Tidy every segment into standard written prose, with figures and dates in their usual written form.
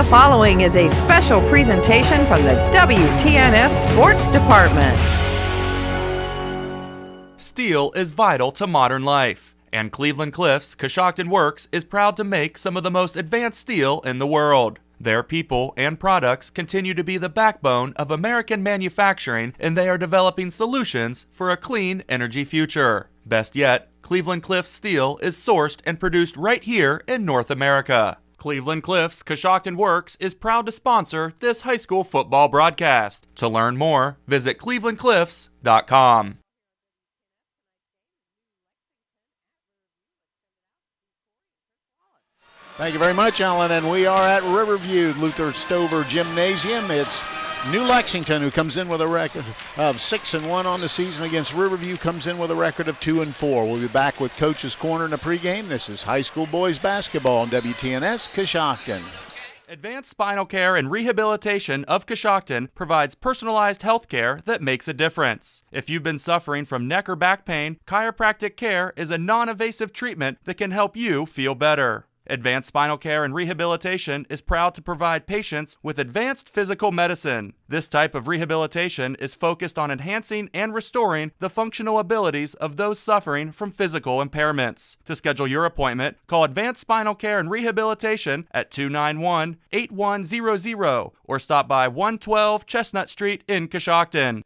following is a special presentation from the WTNS Sports Department. Steel is vital to modern life, and Cleveland Cliffs Coshocton Works is proud to make some of the most advanced steel in the world. Their people and products continue to be the backbone of American manufacturing, and they are developing solutions for a clean energy future. Best yet, Cleveland Cliffs steel is sourced and produced right here in North America. Cleveland Cliffs Coshocton Works is proud to sponsor this high school football broadcast. To learn more, visit clevelandcliffs.com. Thank you very much, Alan. And we are at Riverview Luther Stover Gymnasium. It's New Lexington who comes in with a record of 6-1 on the season against Riverview, comes in with a record of 2-4. We'll be back with Coach's Corner in the pregame. This is high school boys basketball on WTNS Coshocton. Advanced Spinal Care and Rehabilitation of Coshocton provides personalized health care that makes a difference. If you've been suffering from neck or back pain, chiropractic care is a non-invasive treatment that can help you feel better. Advanced Spinal Care and Rehabilitation is proud to provide patients with advanced physical medicine. This type of rehabilitation is focused on enhancing and restoring the functional abilities of those suffering from physical impairments. To schedule your appointment, call Advanced Spinal Care and Rehabilitation at 291-8100 or stop by 112 Chestnut Street in Coshocton.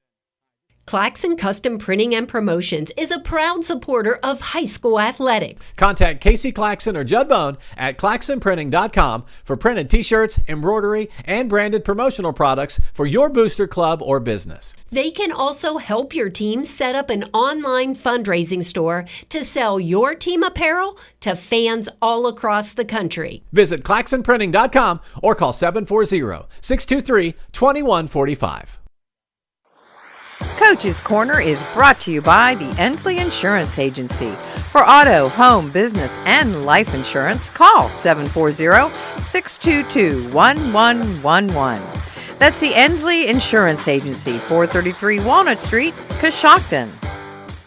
Claxon Custom Printing and Promotions is a proud supporter of high school athletics. Contact Casey Claxon or Judd Bone at claxonprinting.com for printed t-shirts, embroidery, and branded promotional products for your booster club or business. They can also help your team set up an online fundraising store to sell your team apparel to fans all across the country. Visit claxonprinting.com or call 740-623-2145. Coach's Corner is brought to you by the Ensley Insurance Agency. For auto, home, business, and life insurance, call 740-622-1111. That's the Ensley Insurance Agency, 433 Walnut Street, Coshocton.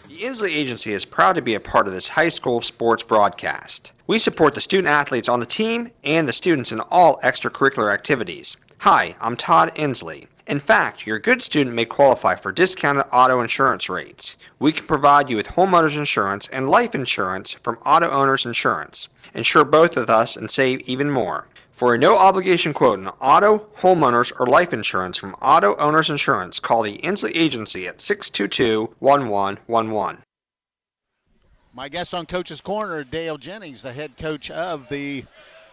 The Ensley Agency is proud to be a part of this high school sports broadcast. We support the student athletes on the team and the students in all extracurricular activities. Hi, I'm Todd Ensley. In fact, your good student may qualify for discounted auto insurance rates. We can provide you with homeowners insurance and life insurance from Auto Owners Insurance. Insure both with us and save even more. For a no-obligation quote on auto, homeowners, or life insurance from Auto Owners Insurance, call the Ensley Agency at 622-1111. My guest on Coach's Corner, Dale Jennings, the head coach of the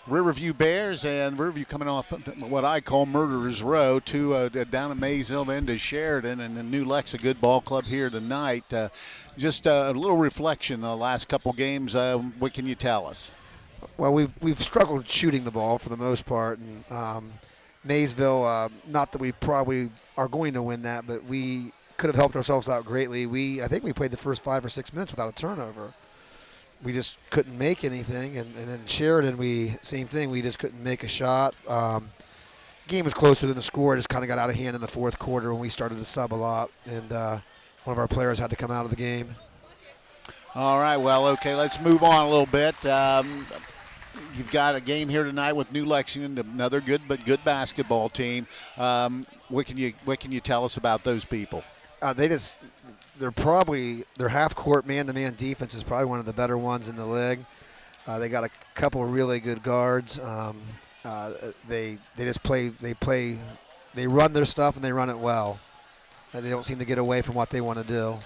Riverview Bears, and Riverview coming off what I call Murderer's Row, down at Maysville, then to Sheridan, and the New Lex, a good ball club here tonight. Just a little reflection on the last couple games. What can you tell us? Well, we've struggled shooting the ball for the most part, and Maysville, not that we probably are going to win that, but we could have helped ourselves out greatly. I think we played the first 5 or 6 minutes without a turnover. We just couldn't make anything, and then Sheridan, same thing. We just couldn't make a shot. Game was closer than the score. It just kind of got out of hand in the fourth quarter when we started to sub a lot, and one of our players had to come out of the game. All right, well, okay, let's move on a little bit. You've got a game here tonight with New Lexington, another good basketball team. What can you tell us about those people? Their half-court man-to-man defense is probably one of the better ones in the league. They got a couple of really good guards. They run their stuff and they run it well. They don't seem to get away from what they want to do.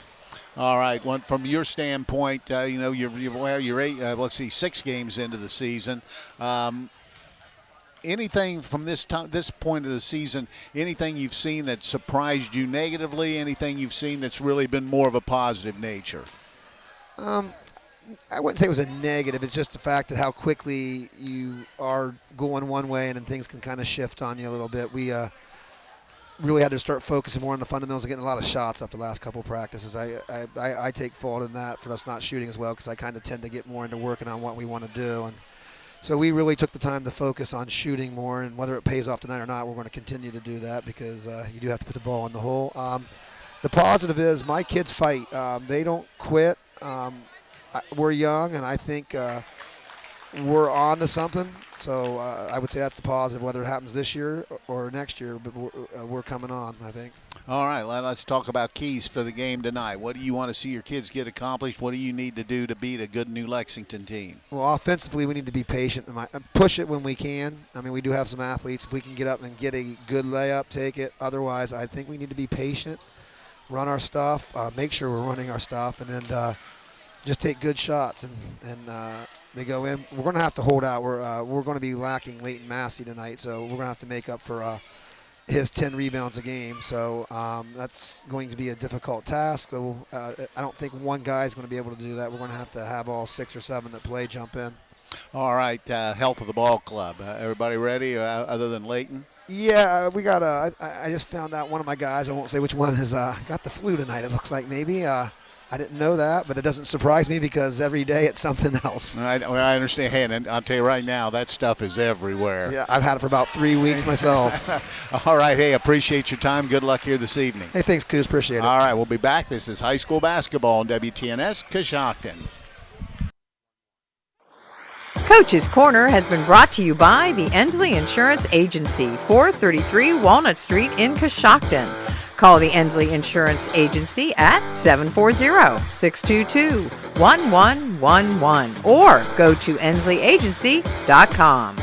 All right. From your standpoint, you're 6 games into the season. Anything from this point of the season, anything you've seen that surprised you negatively, anything you've seen that's really been more of a positive nature? I wouldn't say it was a negative. It's just the fact that how quickly you are going one way and then things can kind of shift on you a little bit. We really had to start focusing more on the fundamentals and getting a lot of shots up the last couple of practices. I take fault in that for us not shooting as well, because I kind of tend to get more into working on what we want to do. And so we really took the time to focus on shooting more, and whether it pays off tonight or not, we're going to continue to do that, because you do have to put the ball in the hole. The positive is my kids fight. They don't quit. We're young, and I think we're on to something. So I would say that's the positive, whether it happens this year or next year, but we're coming on, I think. All right, let's talk about keys for the game tonight. What do you want to see your kids get accomplished? What do you need to do to beat a good New Lexington team? Well, offensively, we need to be patient and push it when we can. I mean, we do have some athletes. If we can get up and get a good layup, take it. Otherwise, I think we need to be patient, run our stuff, make sure we're running our stuff, and then just take good shots. And they go in. We're going to have to hold out. We're going to be lacking Leighton Massey tonight, so we're going to have to make up for his 10 rebounds a game. So that's going to be a difficult task. So I don't think one guy is going to be able to do that. We're going to have all 6 or 7 that play jump in. All right, health of the ball club. Everybody ready other than Leighton? Yeah, we got I just found out one of my guys, I won't say which one, has got the flu tonight, it looks like maybe. I didn't know that, but it doesn't surprise me because every day it's something else. I understand. Hey, and I'll tell you right now, that stuff is everywhere. Yeah, I've had it for about 3 weeks myself. All right, hey, appreciate your time. Good luck here this evening. Hey, thanks, Coos. Appreciate it. All right, we'll be back. This is high school basketball on WTNS Coshocton. Coach's Corner has been brought to you by the Endsley Insurance Agency, 433 Walnut Street in Coshocton. Call the Endsley Insurance Agency at 740-622-1111 or go to endsleyagency.com.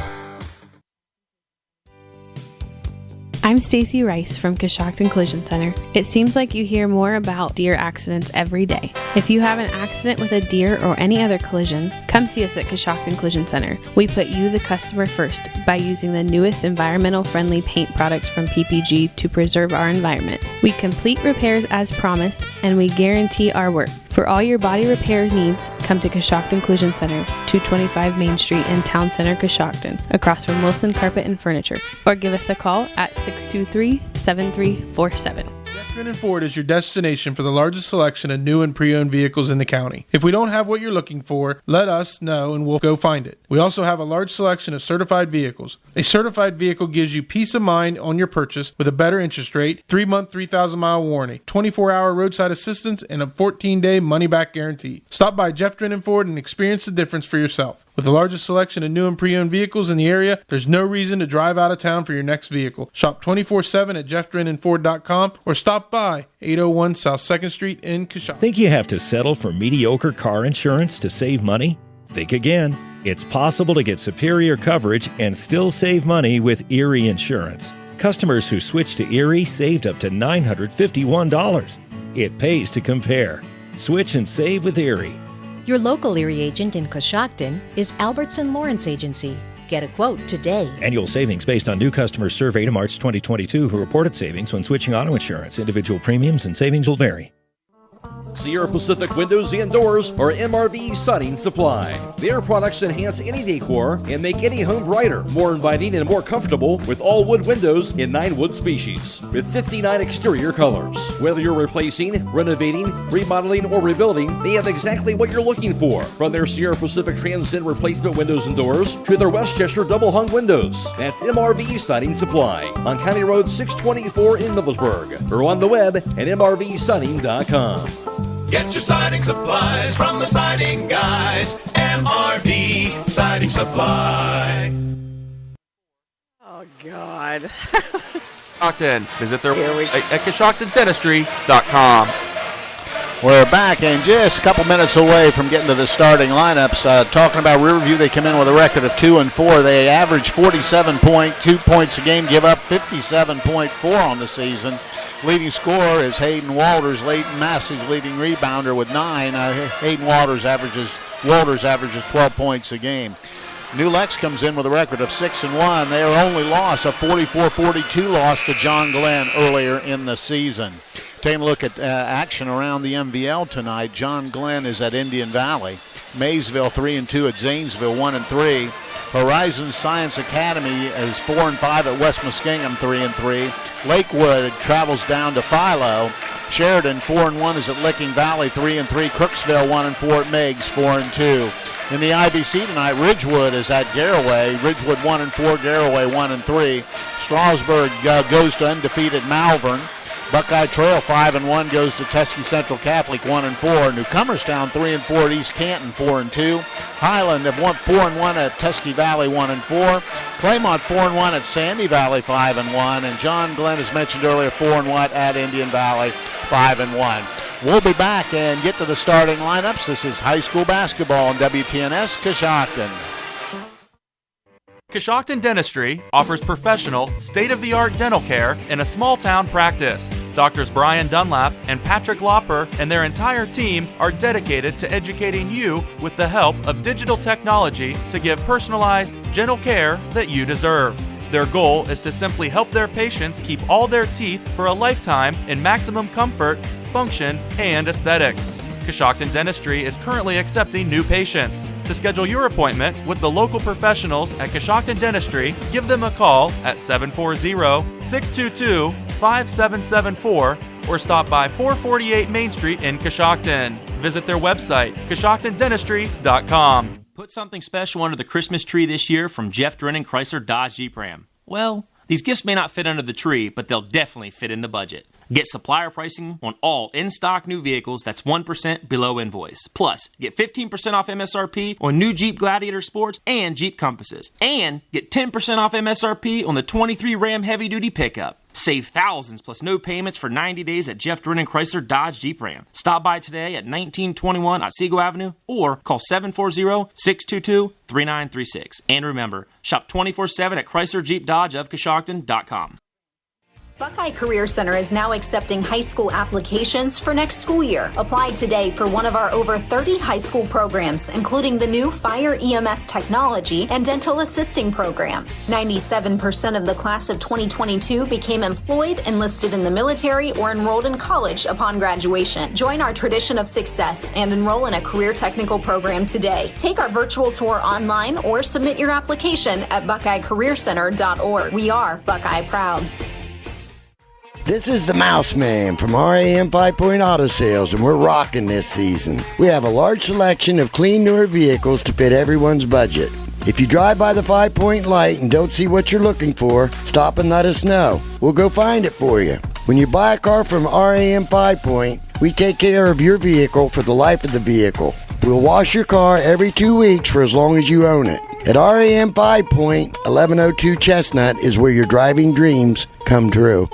I'm Stacy Rice from Coshocton Collision Center. It seems like you hear more about deer accidents every day. If you have an accident with a deer or any other collision, come see us at Coshocton Collision Center. We put you, the customer, first by using the newest environmental-friendly paint products from PPG to preserve our environment. We complete repairs as promised, and we guarantee our work. For all your body repair needs, come to Coshocton Collision Center, 225 Main Street in Town Center, Coshocton, across from Wilson Carpet and Furniture, or give us a call at 623-7347. Jeffrin & Ford is your destination for the largest selection of new and pre-owned vehicles in the county. If we don't have what you're looking for, let us know and we'll go find it. We also have a large selection of certified vehicles. A certified vehicle gives you peace of mind on your purchase with a better interest rate, 3-month, 3,000-mile warranty, 24-hour roadside assistance, and a 14-day money-back guarantee. Stop by Jeffrin & Ford and experience the difference for yourself. With the largest selection of new and pre-owned vehicles in the area, there's no reason to drive out of town for your next vehicle. Shop 24/7 at jeffdrenandford.com or stop by 801 South 2nd Street in Coshocton. Think you have to settle for mediocre car insurance to save money? Think again. It's possible to get superior coverage and still save money with Erie Insurance. Customers who switched to Erie saved up to $951. It pays to compare. Switch and save with Erie. Your local Erie agent in Coshocton is Albertson Lawrence Agency. Get a quote today. Annual savings based on new customers surveyed in March 2022 who reported savings when switching auto insurance. Individual premiums and savings will vary. Sierra Pacific Windows and Doors are MRV Siding Supply. Their products enhance any decor and make any home brighter, more inviting and more comfortable with all wood windows in 9 wood species with 59 exterior colors. Whether you're replacing, renovating, remodeling, or rebuilding, they have exactly what you're looking for. From their Sierra Pacific Transcend replacement windows and doors to their Westchester double hung windows. That's MRV Siding Supply on County Road 624 in Middlesburg or on the web at mrvsiding.com. Get your siding supplies from the siding guys. MRV Siding Supply. Oh, God. Coshocton. Visit their website at CoshoctonDentistry.com. We're back and just a couple minutes away from getting to the starting lineups. Talking about Riverview, they come in with a record of 2-4. They average 47.2 points a game, give up 57.4 on the season. Leading scorer is Hayden Walters. Leighton Massey's leading rebounder with 9. Hayden Walters averages 12 points a game. New Lex comes in with a record of 6-1. Their only loss, a 44-42 loss to John Glenn earlier in the season. Taking a look at action around the MVL tonight. John Glenn is at Indian Valley. Maysville 3-2 at Zanesville 1-3. Horizon Science Academy is 4-5 at West Muskingum 3-3. Lakewood travels down to Philo. Sheridan 4-1 is at Licking Valley 3-3. Crooksville 1-4 at Meigs 4-2. In the IBC tonight, Ridgewood is at Garraway. Ridgewood 1-4, Garraway 1-3. Strasburg goes to undefeated Malvern. Buckeye Trail 5-1 goes to Tuskegee Central Catholic 1-4. Newcomerstown 3-4 at East Canton 4-2. Highland have won 4-1 at Tuskegee Valley 1-4. Claymont 4-1 at Sandy Valley 5-1. And John Glenn, as mentioned earlier, 4-1 at Indian Valley 5-1. We'll be back and get to the starting lineups. This is high school basketball on WTNS Coshocton. Coshocton Dentistry offers professional, state-of-the-art dental care in a small-town practice. Doctors Brian Dunlap and Patrick Lopper and their entire team are dedicated to educating you with the help of digital technology to give personalized, gentle care that you deserve. Their goal is to simply help their patients keep all their teeth for a lifetime in maximum comfort, function, and aesthetics. Coshocton Dentistry is currently accepting new patients. To schedule your appointment with the local professionals at Coshocton Dentistry, give them a call at 740-622-5774 or stop by 448 Main Street in Coshocton. Visit their website, CoshoctonDentistry.com. Put something special under the Christmas tree this year from Jeff Drennan Chrysler Dodge Jeep Ram. Well, these gifts may not fit under the tree, but they'll definitely fit in the budget. Get supplier pricing on all in-stock new vehicles that's 1% below invoice. Plus, get 15% off MSRP on new Jeep Gladiator Sports and Jeep Compasses. And get 10% off MSRP on the 23 Ram Heavy Duty Pickup. Save thousands plus no payments for 90 days at Jeff Drennan Chrysler Dodge Jeep Ram. Stop by today at 1921 Otsego Avenue or call 740-622-3936. And remember, shop 24/7 at Chrysler Jeep Dodge of Coshocton.com. Buckeye Career Center is now accepting high school applications for next school year. Apply today for one of our over 30 high school programs, including the new Fire EMS Technology and Dental Assisting programs. 97% of the class of 2022 became employed, enlisted in the military, or enrolled in college upon graduation. Join our tradition of success and enroll in a career technical program today. Take our virtual tour online or submit your application at BuckeyeCareerCenter.org. We are Buckeye Proud. This is the Mouse Man from RAM 5 Point Auto Sales, and we're rocking this season. We have a large selection of clean, newer vehicles to fit everyone's budget. If you drive by the 5 Point light and don't see what you're looking for, stop and let us know. We'll go find it for you. When you buy a car from RAM 5 Point, we take care of your vehicle for the life of the vehicle. We'll wash your car every 2 weeks for as long as you own it. At RAM 5 Point, 1102 Chestnut is where your driving dreams come true.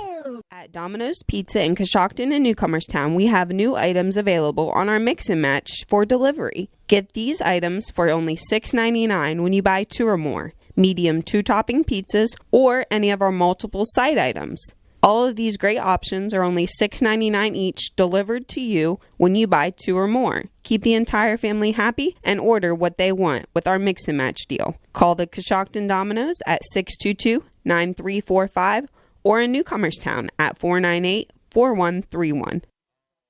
Domino's Pizza in Coshocton and Newcomerstown, we have new items available on our mix and match for delivery. Get these items for only $6.99 when you buy 2 or more, medium 2-topping pizzas, or any of our multiple side items. All of these great options are only $6.99 each, delivered to you when you buy 2 or more. Keep the entire family happy and order what they want with our mix and match deal. Call the Coshocton Domino's at 622-9345 or in Newcomerstown at 498-4131.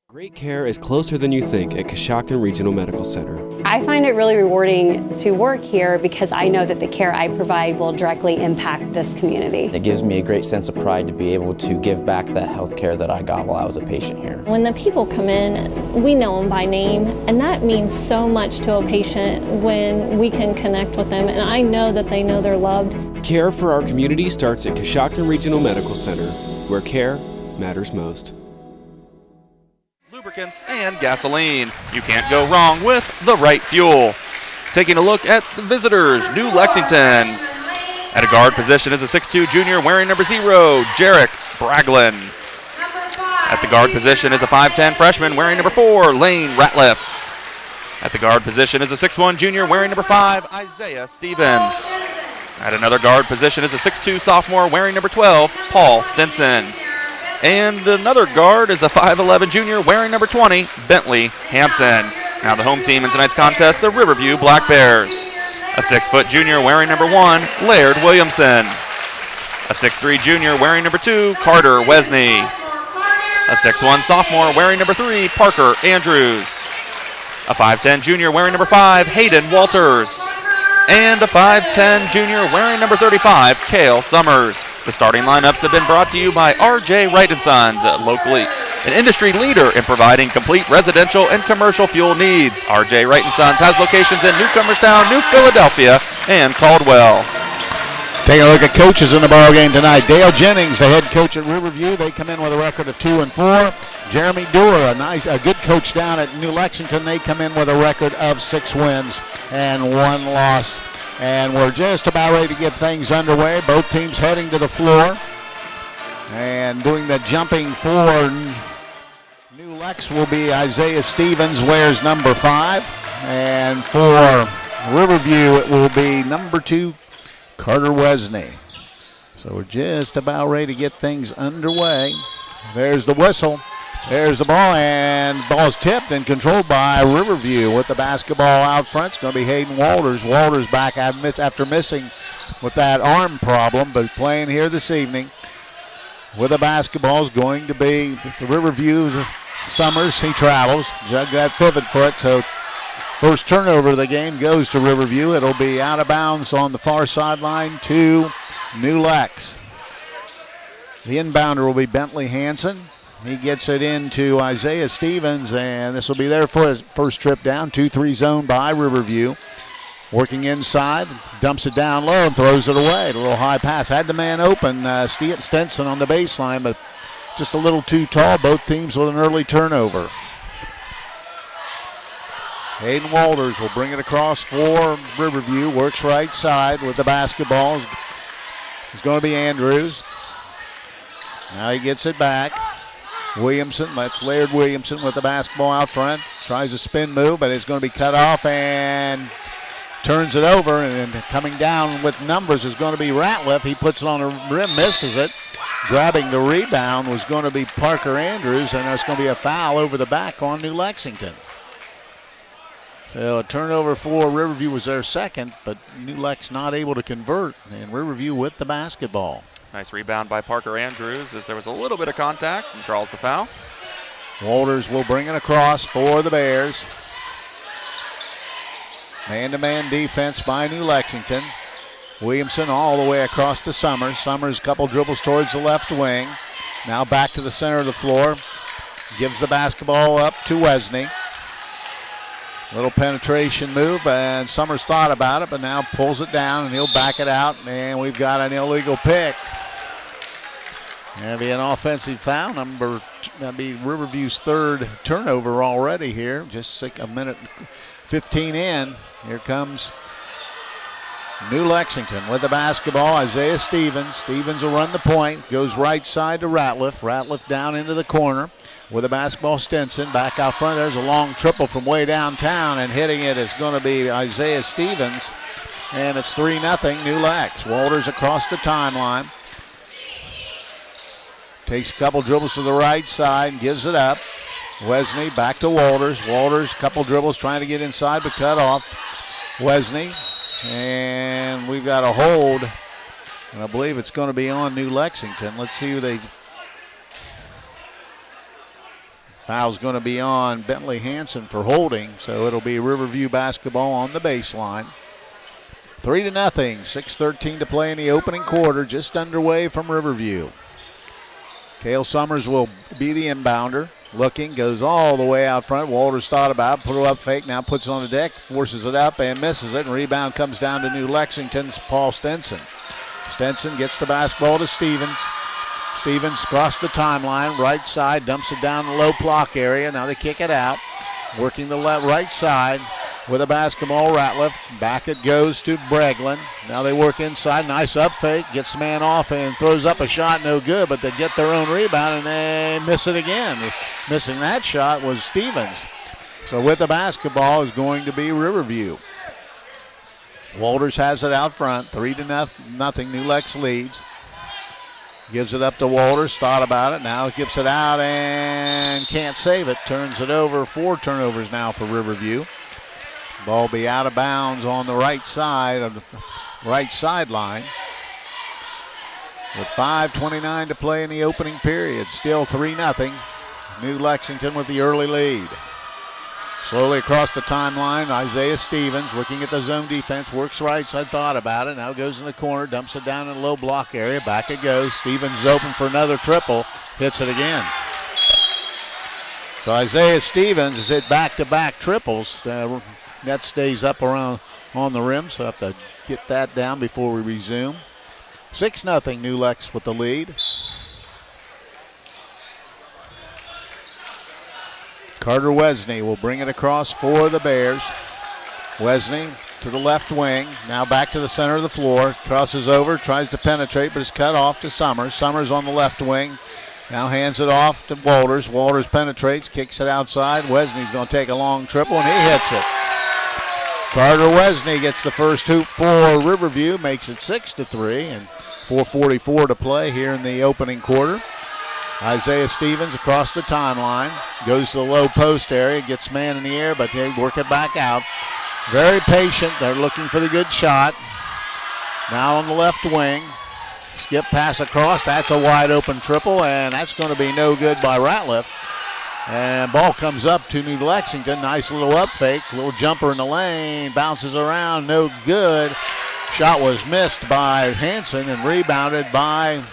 Great care is closer than you think at Coshocton Regional Medical Center. I find it really rewarding to work here because I know that the care I provide will directly impact this community. It gives me a great sense of pride to be able to give back the health care that I got while I was a patient here. When the people come in, we know them by name, and that means so much to a patient when we can connect with them, and I know that they know they're loved. Care for our community starts at Coshocton Regional Medical Center, where care matters most. Lubricants and gasoline. You can't go wrong with the right fuel. Taking a look at the visitors, New Lexington. At a guard position is a 6'2 junior wearing number 0, Jarek Braglin. At the guard position is a 5'10 freshman wearing number 4, Lane Ratliff. At the guard position is a 6'1 junior wearing number 5, Isaiah Stevens. At another guard position is a 6'2 sophomore wearing number 12, Paul Stinson. And another guard is a 5'11 junior wearing number 20, Bentley Hansen. Now the home team in tonight's contest, the Riverview Black Bears. A 6' junior wearing number 1, Laird Williamson. A 6'3 junior wearing number 2, Carter Wesney. A 6'1 sophomore wearing number 3, Parker Andrews. A 5'10 junior wearing number 5, Hayden Walters. And a 5'10 junior wearing number 35, Kale Summers. The starting lineups have been brought to you by R.J. Wright & Sons, locally an industry leader in providing complete residential and commercial fuel needs. R.J. Wright & Sons has locations in Newcomerstown, New Philadelphia, and Caldwell. Take a look at coaches in the ball game tonight. Dale Jennings, the head coach at Riverview. They come in with a record of 2-4. Jeremy Dewar, a good coach down at New Lexington. They come in with a record of 6 wins and 1 loss. And we're just about ready to get things underway. Both teams heading to the floor. And doing the jumping for New Lex will be Isaiah Stevens, wears number 5. And for Riverview, it will be number 2, Carter Wesney. So we're just about ready to get things underway. There's the whistle. There's the ball, and the ball's tipped and controlled by Riverview with the basketball out front. It's going to be Hayden Walters. Walters back after missing with that arm problem, but playing here this evening with the basketball is going to be the Riverview Summers. He travels, jugged that pivot foot, so first turnover of the game goes to Riverview. It'll be out of bounds on the far sideline to New Lex. The inbounder will be Bentley Hansen. He gets it into Isaiah Stevens, and this will be their first trip down. 2-3 zone by Riverview. Working inside, dumps it down low and throws it away. A little high pass. Had the man open, Stenson on the baseline, but just a little too tall. Both teams with an early turnover. Hayden Walters will bring it across for Riverview. Works right side with the basketball. It's going to be Andrews. Now he gets it back. Williamson, that's Laird Williamson with the basketball out front. Tries a spin move, but it's going to be cut off and turns it over. And coming down with numbers is going to be Ratliff. He puts it on the rim, misses it. Grabbing the rebound was going to be Parker Andrews, and there's going to be a foul over the back on New Lexington. So a turnover for Riverview was their second, but New Lex not able to convert, and Riverview with the basketball. Nice rebound by Parker Andrews as there was a little bit of contact and draws the foul. Walters will bring it across for the Bears. Man-to-man defense by New Lexington. Williamson all the way across to Summers. Summers, couple dribbles towards the left wing. Now back to the center of the floor. Gives the basketball up to Wesney. Little penetration move, and Summers thought about it, but now pulls it down, and he'll back it out, and we've got an illegal pick. That'll be an offensive foul. That'll be Riverview's third turnover already here. Just a minute 15 in. Here comes New Lexington with the basketball. Isaiah Stevens. Stevens will run the point. Goes right side to Ratliff. Ratliff down into the corner with the basketball. Stinson back out front. There's a long triple from way downtown, and hitting it is going to be Isaiah Stevens. And it's 3-0 New Lex. Walters across the timeline. Takes a couple dribbles to the right side and gives it up. Wesney back to Walters. Walters, couple dribbles trying to get inside but cut off. Wesney. And we've got a hold. And I believe it's going to be on New Lexington. Let's see who they... Foul's going to be on Bentley Hansen for holding. So it'll be Riverview basketball on the baseline. 3-0. 6:13 to play in the opening quarter. Just underway from Riverview. Cale Summers will be the inbounder. Looking, goes all the way out front. Walters thought about it, put it up fake, now puts it on the deck, forces it up and misses it. And rebound comes down to New Lexington's Paul Stinson. Stinson gets the basketball to Stevens. Stevens across the timeline, right side, dumps it down the low block area. Now they kick it out. Working the right side with a basketball, Ratliff. Back it goes to Breglin. Now they work inside. Nice up fake. Gets the man off and throws up a shot. No good, but they get their own rebound and they miss it again. Missing that shot was Stevens. So with the basketball is going to be Riverview. Walters has it out front. 3-0. New Lex leads. Gives it up to Walters. Thought about it. Now gives it out and can't save it. Turns it over. 4 turnovers now for Riverview. Ball be out of bounds on the right side of the right sideline. With 5:29 to play in the opening period. Still 3-0. New Lexington with the early lead. Slowly across the timeline, Isaiah Stevens looking at the zone defense. Works right side, thought about it. Now goes in the corner, dumps it down in the low block area. Back it goes. Stevens is open for another triple. Hits it again. So Isaiah Stevens has hit back-to-back triples. Net stays up around on the rim, so I have to get that down before we resume. 6-0 New Lex with the lead. Carter Wesney will bring it across for the Bears. Wesney to the left wing, now back to the center of the floor, crosses over, tries to penetrate, but is cut off to Summers. Summers on the left wing, now hands it off to Walters. Walters penetrates, kicks it outside. Wesney's going to take a long triple, and he hits it. Carter Wesney gets the first hoop for Riverview, makes it 6-3, and 4:44 to play here in the opening quarter. Isaiah Stevens across the timeline, goes to the low post area, gets man in the air, but they work it back out. Very patient. They're looking for the good shot. Now on the left wing. Skip pass across. That's a wide open triple, and that's going to be no good by Ratliff. And ball comes up to New Lexington. Nice little up fake. Little jumper in the lane. Bounces around. No good. Shot was missed by Hanson and rebounded by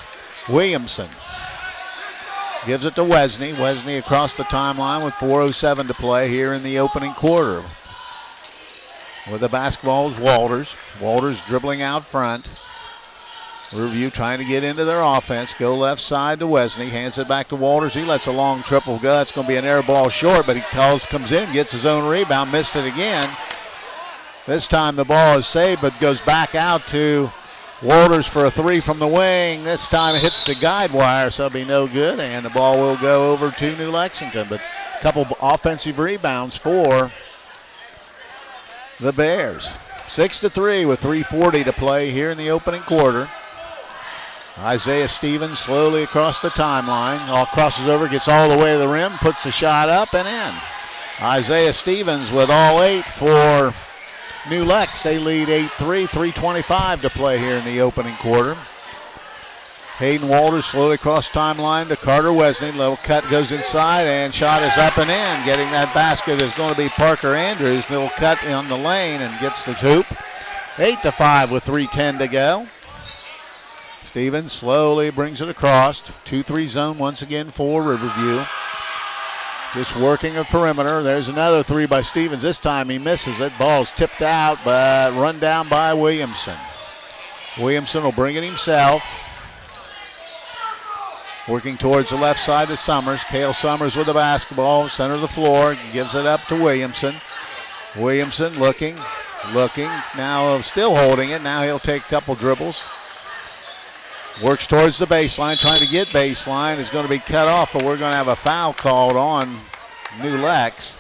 Williamson. Gives it to Wesney. Wesney across the timeline with 4:07 to play here in the opening quarter. With the basketball is Walters. Walters dribbling out front. Riverview trying to get into their offense. Go left side to Wesney. Hands it back to Walters. He lets a long triple go. It's going to be an air ball short, but he comes in, gets his own rebound, missed it again. This time the ball is saved, but goes back out to Walters for a three from the wing. This time it hits the guide wire, so it'll be no good, and the ball will go over to New Lexington. But a couple offensive rebounds for the Bears. 6-3 with 3:40 to play here in the opening quarter. Isaiah Stevens slowly across the timeline. All crosses over, gets all the way to the rim, puts the shot up and in. Isaiah Stevens with all 8 for New Lex. They lead 8-3, 3:25 to play here in the opening quarter. Hayden Walters slowly across timeline to Carter Wesney. Little cut goes inside, and shot is up and in. Getting that basket is going to be Parker Andrews. Little cut on the lane and gets the hoop. 8-5 with 3:10 to go. Stevens slowly brings it across. 2-3 zone once again for Riverview. Just working a perimeter. There's another three by Stevens. This time he misses it. Ball's tipped out, but run down by Williamson. Williamson will bring it himself. Working towards the left side to Summers. Cale Summers with the basketball, center of the floor, gives it up to Williamson. Williamson looking, now still holding it. Now he'll take a couple dribbles. Works towards the baseline, trying to get baseline. Is going to be cut off, but we're going to have a foul called on New Lex.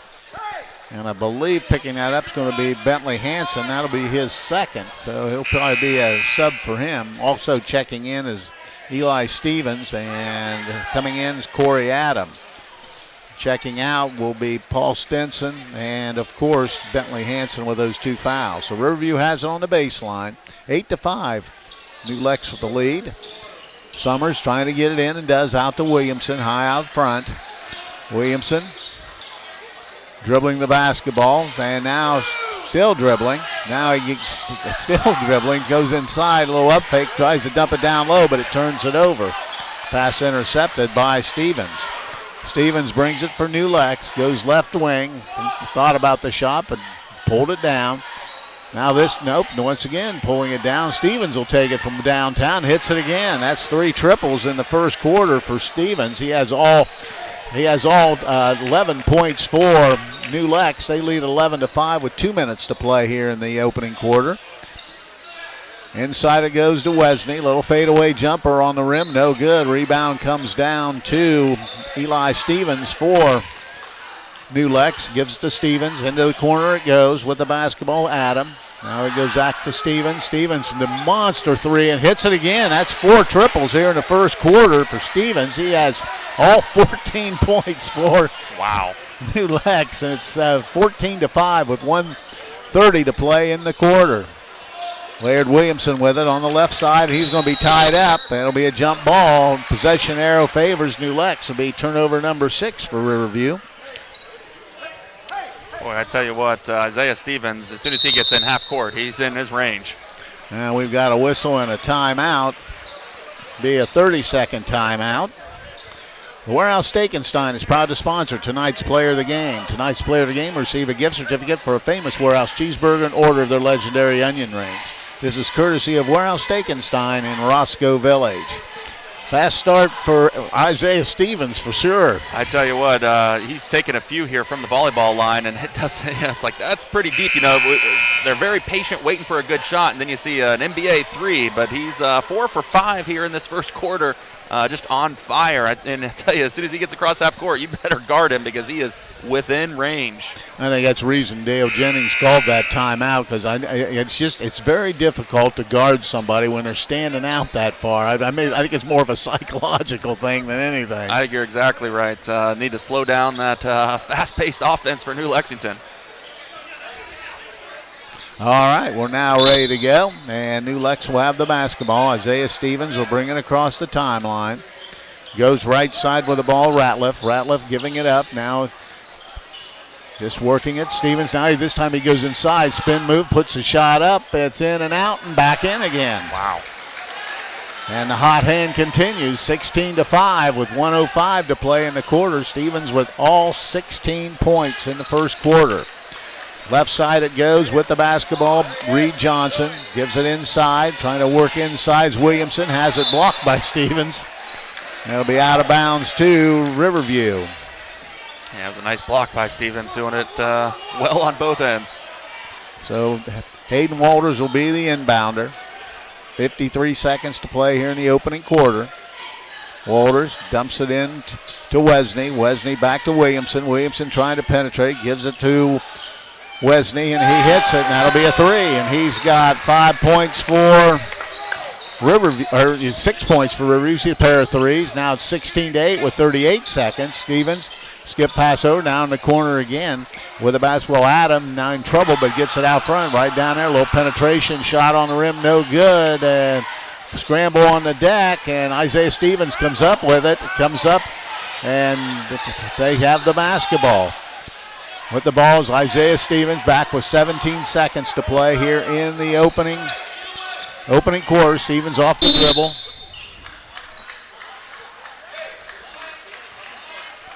And I believe picking that up is going to be Bentley Hanson. That'll be his second, so he'll probably be a sub for him. Also checking in is Eli Stevens, and coming in is Corey Adam. Checking out will be Paul Stinson, and of course Bentley Hanson with those 2 fouls. So Riverview has it on the baseline, 8-5. New Lex with the lead. Summers trying to get it in and does, out to Williamson, high out front. Williamson dribbling the basketball, and now still dribbling. Now he's still dribbling, goes inside, a little up fake, tries to dump it down low, but it turns it over. Pass intercepted by Stevens. Stevens brings it for New Lex, goes left wing, thought about the shot, but pulled it down. Now once again pulling it down. Stevens will take it from downtown, hits it again. That's 3 triples in the first quarter for Stevens. He has all 11 points for New Lex. They lead 11-5 with 2 minutes to play here in the opening quarter. Inside it goes to Wesney. Little fadeaway jumper on the rim, no good. Rebound comes down to Eli Stevens for New Lex. Gives it to Stevens. Into the corner it goes with the basketball, Adam. Now it goes back to Stevens. Stevens from the monster 3 and hits it again. That's 4 triples here in the first quarter for Stevens. He has all 14 points for New Lex, and it's 14-5 with 1:30 to play in the quarter. Laird Williamson with it on the left side. He's going to be tied up. It'll be a jump ball. Possession arrow favors New Lex. It'll be turnover number 6 for Riverview. Boy, I tell you what, Isaiah Stevens, as soon as he gets in half court, he's in his range. And we've got a whistle and a timeout. Be a 30-second timeout. The Warehouse Steak-N-Stein is proud to sponsor tonight's Player of the Game. Tonight's Player of the Game will receive a gift certificate for a famous Warehouse cheeseburger and order of their legendary onion rings. This is courtesy of Warehouse Steakenstein in Roscoe Village. Fast start for Isaiah Stevens for sure. I tell you what, he's taken a few here from the volleyball line, and it's like that's pretty deep. They're very patient, waiting for a good shot, and then you see an NBA three. But he's 4 for 5 here in this first quarter, just on fire. And I tell you, as soon as he gets across half court, you better guard him because he is within range. I think that's the reason Dale Jennings called that timeout, because it's very difficult to guard somebody when they're standing out that far. I think it's more of a psychological thing than anything. I think you're exactly right. Need to slow down that fast-paced offense for New Lexington. All right, we're now ready to go, and New Lex will have the basketball. Isaiah Stevens will bring it across the timeline. Goes right side with the ball, Ratliff. Ratliff giving it up now. Just working it. Stevens now, this time he goes inside. Spin move, puts a shot up. It's in and out and back in again. Wow. And the hot hand continues, 16-5 with 1:05 to play in the quarter. Stevens with all 16 points in the first quarter. Left side it goes with the basketball. Reed Johnson gives it inside, trying to work inside. Williamson has it blocked by Stevens. It'll be out of bounds to Riverview. Yeah, it was a nice block by Stevens, doing it well on both ends. So Hayden Walters will be the inbounder. 53 seconds to play here in the opening quarter. Walters dumps it in to Wesney. Wesney back to Williamson. Williamson trying to penetrate, gives it to Wesney, and he hits it, and that'll be a three. And he's got 5 points for Riverview, or 6 points for Riverview. See a pair of threes. Now it's 16-8 with 38 seconds. Stevens skip pass over down in the corner again with the basketball. Adam now in trouble, but gets it out front, right down there. A little penetration shot on the rim, no good. And scramble on the deck, and Isaiah Stevens comes up with it. Comes up, and they have the basketball. With the ball is Isaiah Stevens, back with 17 seconds to play here in the opening quarter. Stevens off the dribble.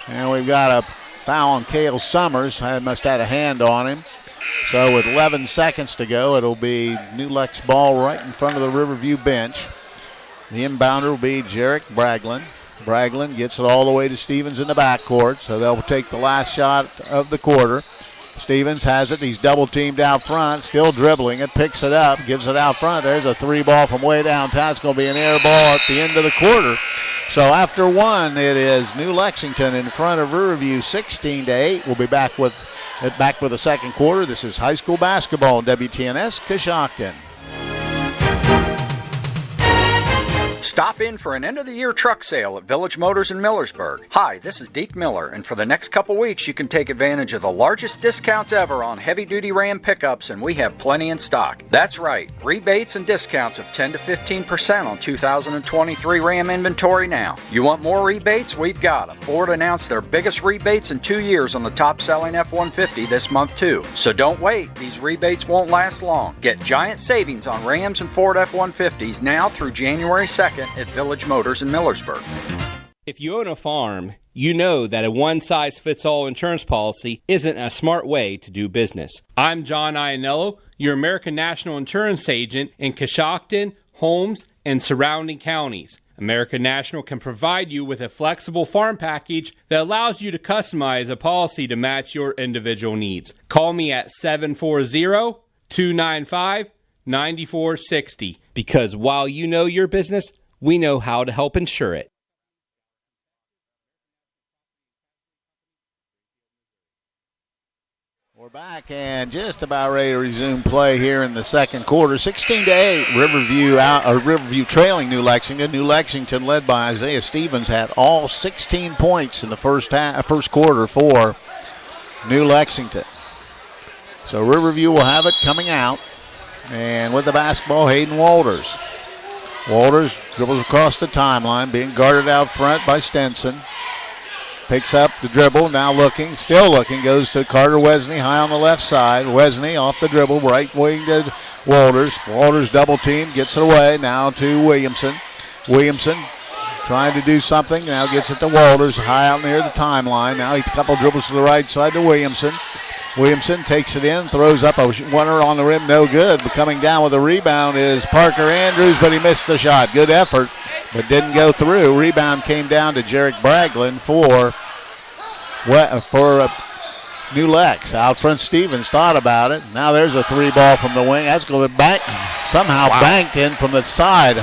And we've got a foul on Cale Summers. I must have had a hand on him. So with 11 seconds to go, it'll be New Lex ball right in front of the Riverview bench. The inbounder will be Jarek Braglin. Braglin gets it all the way to Stevens in the backcourt, so they'll take the last shot of the quarter. Stevens has it. He's double-teamed out front, still dribbling it, picks it up, gives it out front. There's a three ball from way downtown. It's going to be an air ball at the end of the quarter. So after one, it is New Lexington in front of Riverview 16-8. We'll be back with the second quarter. This is high school basketball on WTNS Coshocton. Stop in for an end-of-the-year truck sale at Village Motors in Millersburg. Hi, this is Deke Miller, and for the next couple weeks you can take advantage of the largest discounts ever on heavy-duty Ram pickups, and we have plenty in stock. That's right, rebates and discounts of 10 to 15% on 2023 Ram inventory now. You want more rebates? We've got them. Ford announced their biggest rebates in 2 years on the top-selling F-150 this month too. So don't wait, these rebates won't last long. Get giant savings on Rams and Ford F-150s now through January 2nd at Village Motors in Millersburg. If you own a farm, you know that a one-size-fits-all insurance policy isn't a smart way to do business. I'm John Iannello, your American National Insurance agent in Coshocton, Holmes, and surrounding counties. American National can provide you with a flexible farm package that allows you to customize a policy to match your individual needs. Call me at 740-295-9460 because while you know your business, we know how to help insure it. We're back and just about ready to resume play here in the second quarter. 16-8, Riverview trailing New Lexington. New Lexington, led by Isaiah Stevens, had all 16 points in the first quarter for New Lexington. So Riverview will have it coming out, and with the basketball, Hayden Walters. Walters dribbles across the timeline, being guarded out front by Stenson. Picks up the dribble, now looking, still looking, goes to Carter Wesney, high on the left side. Wesney off the dribble, right wing to Walters. Walters double team, gets it away, now to Williamson. Williamson trying to do something, now gets it to Walters, high out near the timeline. Now a couple dribbles to the right side to Williamson. Williamson takes it in, throws up a runner on the rim, no good. But coming down with a rebound is Parker Andrews, but he missed the shot. Good effort, but didn't go through. Rebound came down to Jarek Braglin for New Lex. Out front, Stevens thought about it. Now there's a 3 ball from the wing. That's going to be somehow banked in from the side.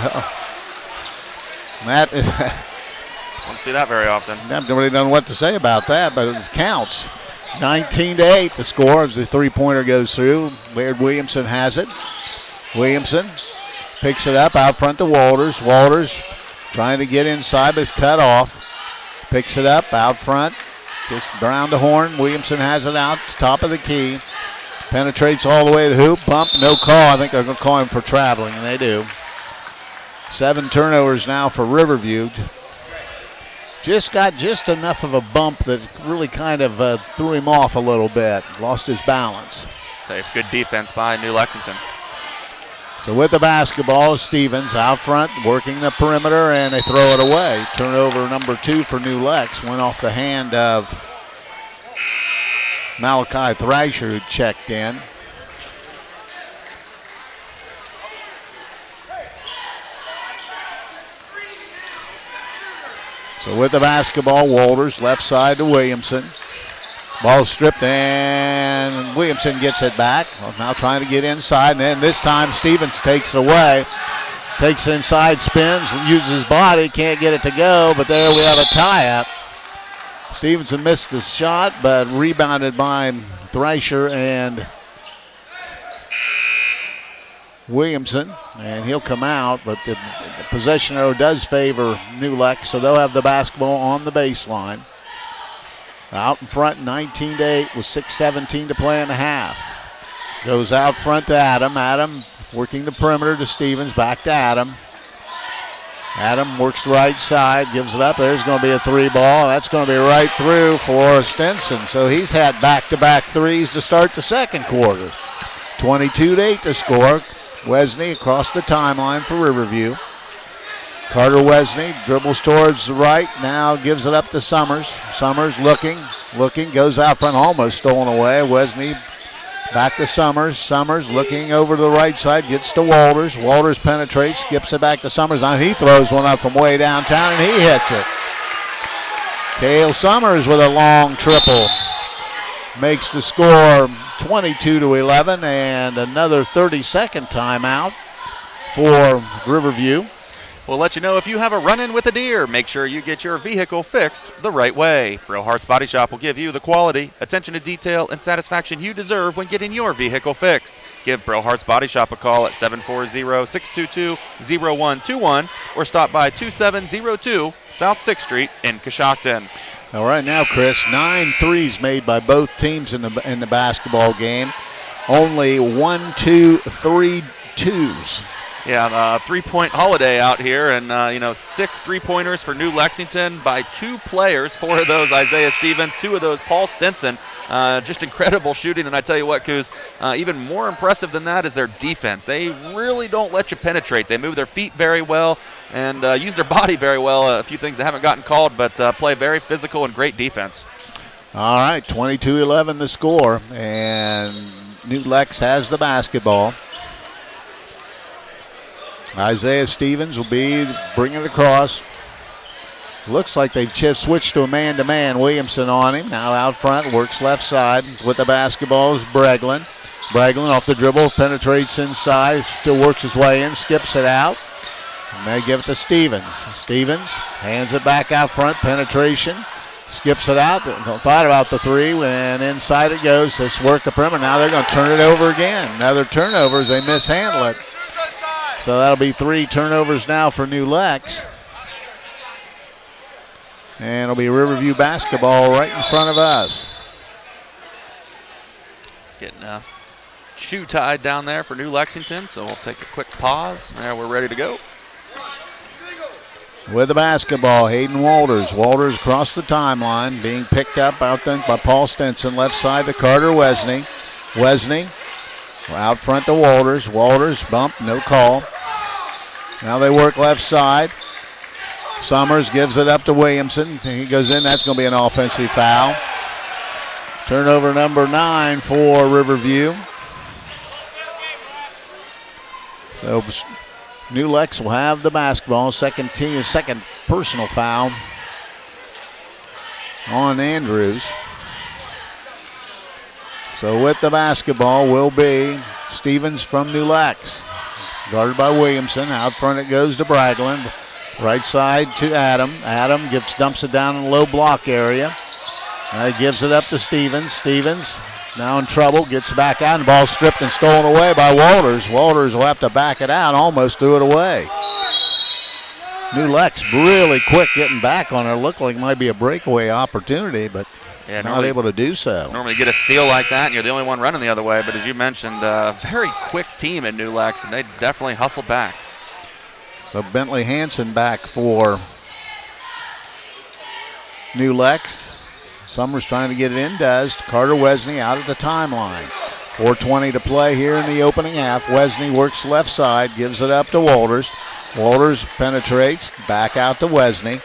That is. Don't see that very often. I don't really know what to say about that, but it counts. 19-8 the score as the three-pointer goes through. Laird Williamson has it. Williamson picks it up out front to Walters. Walters trying to get inside, but it's cut off. Picks it up out front. Just around the horn. Williamson has it out, top of the key. Penetrates all the way to the hoop. Bump, no call. I think they're going to call him for traveling, and they do. 7 turnovers now for Riverview. Just got just enough of a bump that really kind of threw him off a little bit. Lost his balance. Good defense by New Lexington. So with the basketball, Stevens out front, working the perimeter, and they throw it away. Turnover number 2 for New Lex. Went off the hand of Malachi Thrasher, who checked in. So with the basketball, Walters, left side to Williamson. Ball stripped, and Williamson gets it back. Now trying to get inside, and then this time Stevens takes it away. Takes it inside, spins, uses his body, can't get it to go, but there we have a tie-up. Stevenson missed the shot, but rebounded by Thrasher and Williamson, and he'll come out, but the possession arrow does favor New Lex, so they'll have the basketball on the baseline. Out in front, 19-8 with 6:17 to play in the half. Goes out front to Adam. Adam working the perimeter to Stevens, back to Adam. Adam works the right side, gives it up. There's going to be a 3 ball. That's going to be right through for Stinson. So he's had back-to-back threes to start the second quarter. 22-8 to score. Wesney across the timeline for Riverview. Carter Wesney dribbles towards the right, now gives it up to Summers. Summers looking, goes out front, almost stolen away. Wesney back to Summers. Summers looking over to the right side, gets to Walters. Walters penetrates, skips it back to Summers. Now he throws one up from way downtown, and he hits it. Cale Summers with a long triple. Makes the score 22-11, and another 30-second timeout for Riverview. We'll let you know if you have a run-in with a deer. Make sure you get your vehicle fixed the right way. Real Hearts Body Shop will give you the quality, attention to detail, and satisfaction you deserve when getting your vehicle fixed. Give Brill Hearts Body Shop a call at 740-622-0121 or stop by 2702 South 6th Street in Coshocton. All right, now, Chris, 9 threes made by both teams in the basketball game. Only 1, 2, 3 twos. Yeah, 3-point holiday out here, and 6 3-pointers for New Lexington by 2 players. 4 of those Isaiah Stevens, 2 of those Paul Stinson. Just incredible shooting, and I tell you what, Coos, even more impressive than that is their defense. They really don't let you penetrate. They move their feet very well and use their body very well. A few things that haven't gotten called, but play very physical and great defense. All right, 22-11 the score, and New Lex has the basketball. Isaiah Stevens will be bringing it across. Looks like they've switched to a man-to-man. Williamson on him. Now out front, works left side with the basketball is Braglin. Braglin off the dribble, penetrates inside, still works his way in, skips it out. And they give it to Stevens. Stevens hands it back out front, penetration. Skips it out, thought about the 3, and inside it goes. Just work the perimeter. Now they're going to turn it over again. Another turnover as they mishandle it. So that'll be 3 turnovers now for New Lex. And it'll be Riverview basketball right in front of us. Getting a shoe tied down there for New Lexington, so we'll take a quick pause. There, we're ready to go. With the basketball, Hayden Walters. Walters across the timeline, being picked up out then by Paul Stinson. Left side to Carter Wesney. Wesney out front to Walters. Walters bump, no call. Now they work left side. Summers gives it up to Williamson. He goes in. That's going to be an offensive foul. Turnover number 9 for Riverview. So New Lex will have the basketball. Second personal foul on Andrews. So with the basketball will be Stevens from New Lex. Guarded by Williamson. Out front it goes to Bragland. Right side to Adam. Adam dumps it down in the low block area. Gives it up to Stevens. Stevens now in trouble. Gets back out and the ball stripped and stolen away by Walters. Walters will have to back it out. Almost threw it away. New Lex really quick getting back on her. Looked like it might be a breakaway opportunity, but not able to do so. Normally you get a steal like that and you're the only one running the other way, but as you mentioned, very quick team in New Lex, and they definitely hustled back. So Bentley Hansen back for New Lex. Summers trying to get it in, does. Carter Wesney out at the timeline. 4:20 to play here in the opening half. Wesney works left side, gives it up to Walters. Walters penetrates, back out to Wesney.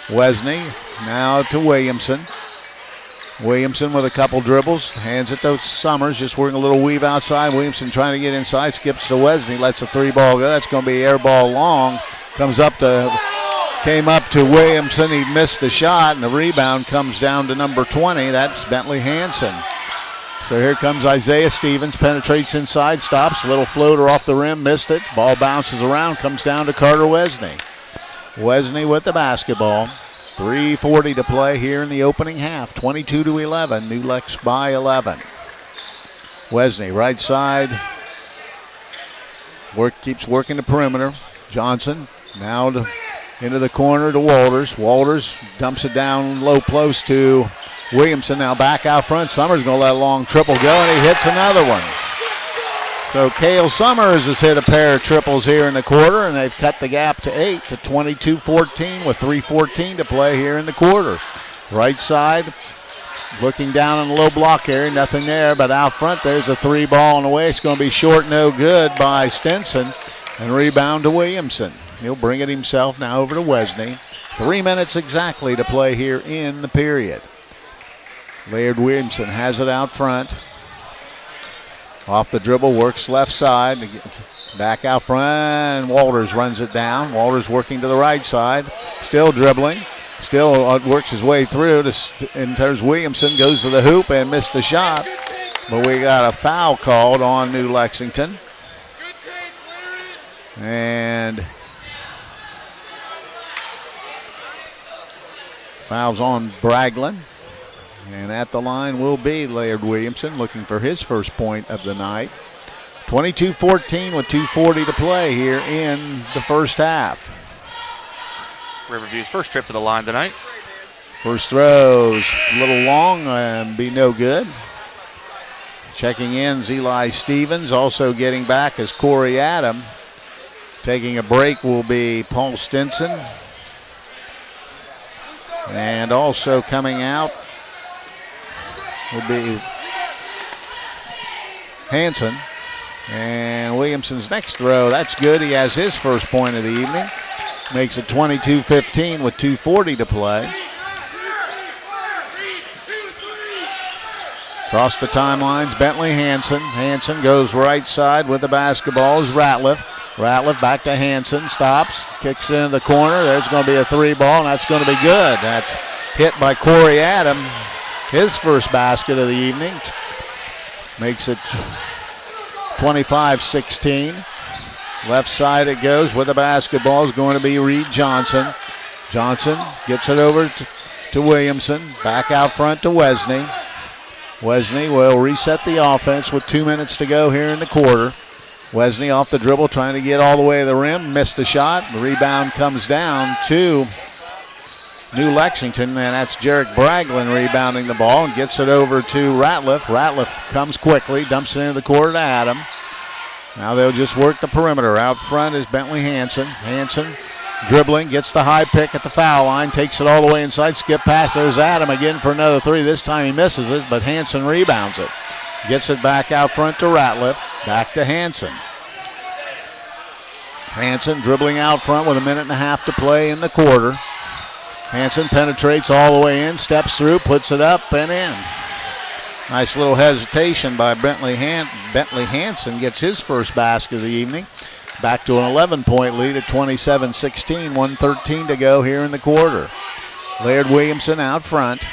Wesney now to Williamson. Williamson with a couple dribbles, hands it to Summers, just working a little weave outside. Williamson trying to get inside, skips to Wesney, lets the 3-ball go. That's going to be air ball long. Came up to Williamson. He missed the shot, and the rebound comes down to number 20. That's Bentley Hansen. So here comes Isaiah Stevens, penetrates inside, stops, a little floater off the rim, missed it. Ball bounces around, comes down to Carter Wesney. Wesney with the basketball. 3:40 to play here in the opening half. 22-11. New Lex by 11. Wesney, right side. Keeps working the perimeter. Johnson now into the corner to Walters. Walters dumps it down low post to Williamson. Now back out front. Summers going to let a long triple go, and he hits another one. So Cale Summers has hit a pair of triples here in the quarter, and they've cut the gap to 8 to 22-14 with 3:14 to play here in the quarter. Right side, looking down in the low block area, nothing there, but out front there's a 3-ball on the way. It's going to be short, no good by Stinson, and rebound to Williamson. He'll bring it himself now over to Wesney. 3 minutes exactly to play here in the period. Laird Williamson has it out front. Off the dribble, works left side. Back out front, and Walters runs it down. Walters working to the right side. Still dribbling. Still works his way through. In terms of Williamson, goes to the hoop and missed the shot. But we got a foul called on New Lexington. And fouls on Bragland. And at the line will be Laird Williamson looking for his first point of the night. 22-14 with 2:40 to play here in the first half. Riverview's first trip to the line tonight. First throw's a little long and be no good. Checking in is Eli Stevens. Also getting back is Corey Adam. Taking a break will be Paul Stinson. And also coming out will be Hansen. And Williamson's next throw, that's good. He has his first point of the evening. Makes it 22-15 with 2:40 to play. Across the timelines, Bentley Hansen. Hansen goes right side with the basketball is Ratliff. Ratliff back to Hansen, stops, kicks into the corner. There's going to be a 3-ball, and that's going to be good. That's hit by Corey Adam. His first basket of the evening. Makes it 25-16. Left side it goes with the basketball is going to be Reed Johnson. Johnson gets it over to Williamson. Back out front to Wesney. Wesney will reset the offense with 2 minutes to go here in the quarter. Wesney off the dribble trying to get all the way to the rim. Missed the shot. The rebound comes down to New Lexington, and that's Jarek Bragland rebounding the ball and gets it over to Ratliff. Ratliff comes quickly, dumps it into the court to Adam. Now they'll just work the perimeter. Out front is Bentley Hansen. Hansen dribbling, gets the high pick at the foul line, takes it all the way inside, skip pass. There's Adam again for another 3. This time he misses it, but Hansen rebounds it. Gets it back out front to Ratliff. Back to Hansen. Hansen dribbling out front with 1.5 minutes to play in the quarter. Hansen penetrates all the way in, steps through, puts it up and in. Nice little hesitation by Bentley Hansen gets his first basket of the evening. Back to an 11-point lead at 27-16, 1:13 to go here in the quarter. Laird Williamson out front.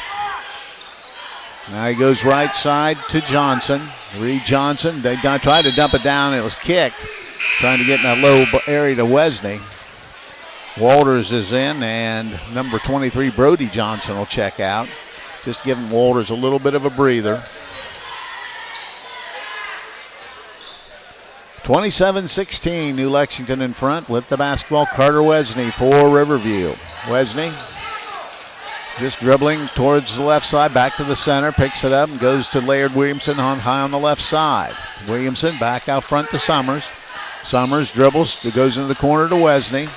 Now he goes right side to Johnson. Reed Johnson, they tried to dump it down. It was kicked. Trying to get in that low area to Wesney. Walters is in, and number 23, Brody Johnson, will check out. Just giving Walters a little bit of a breather. 27-16, New Lexington in front with the basketball. Carter Wesney for Riverview. Wesney just dribbling towards the left side, back to the center, picks it up and goes to Laird Williamson high on the left side. Williamson back out front to Summers. Summers dribbles, goes into the corner to Wesney.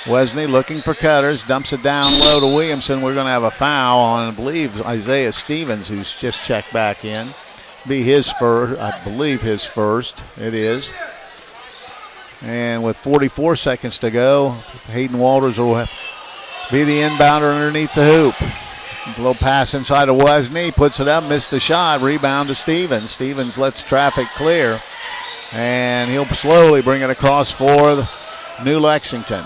Wesney looking for cutters, dumps it down low to Williamson. We're going to have a foul on, I believe, Isaiah Stevens, who's just checked back in. Be his first, I believe his first. It is. And with 44 seconds to go, Hayden Walters will be the inbounder underneath the hoop. A little pass inside of Wesney, puts it up, missed the shot, rebound to Stevens. Stevens lets traffic clear, and he'll slowly bring it across for New Lexington.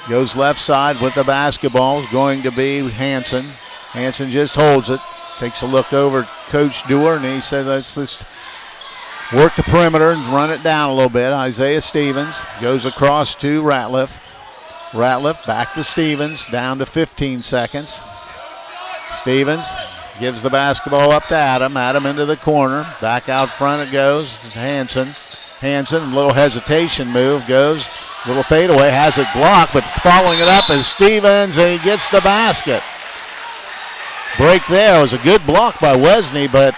Goes left side with the basketball. Is going to be Hansen. Hansen just holds it. Takes a look over Coach Dewar, and he said, let's work the perimeter and run it down a little bit. Isaiah Stevens goes across to Ratliff. Ratliff back to Stevens, down to 15 seconds. Stevens gives the basketball up to Adam. Adam into the corner. Back out front it goes. Hansen. Hansen, a little hesitation move, goes. Little fadeaway, has it blocked, but following it up is Stevens, and he gets the basket. Break there. It was a good block by Wesney, but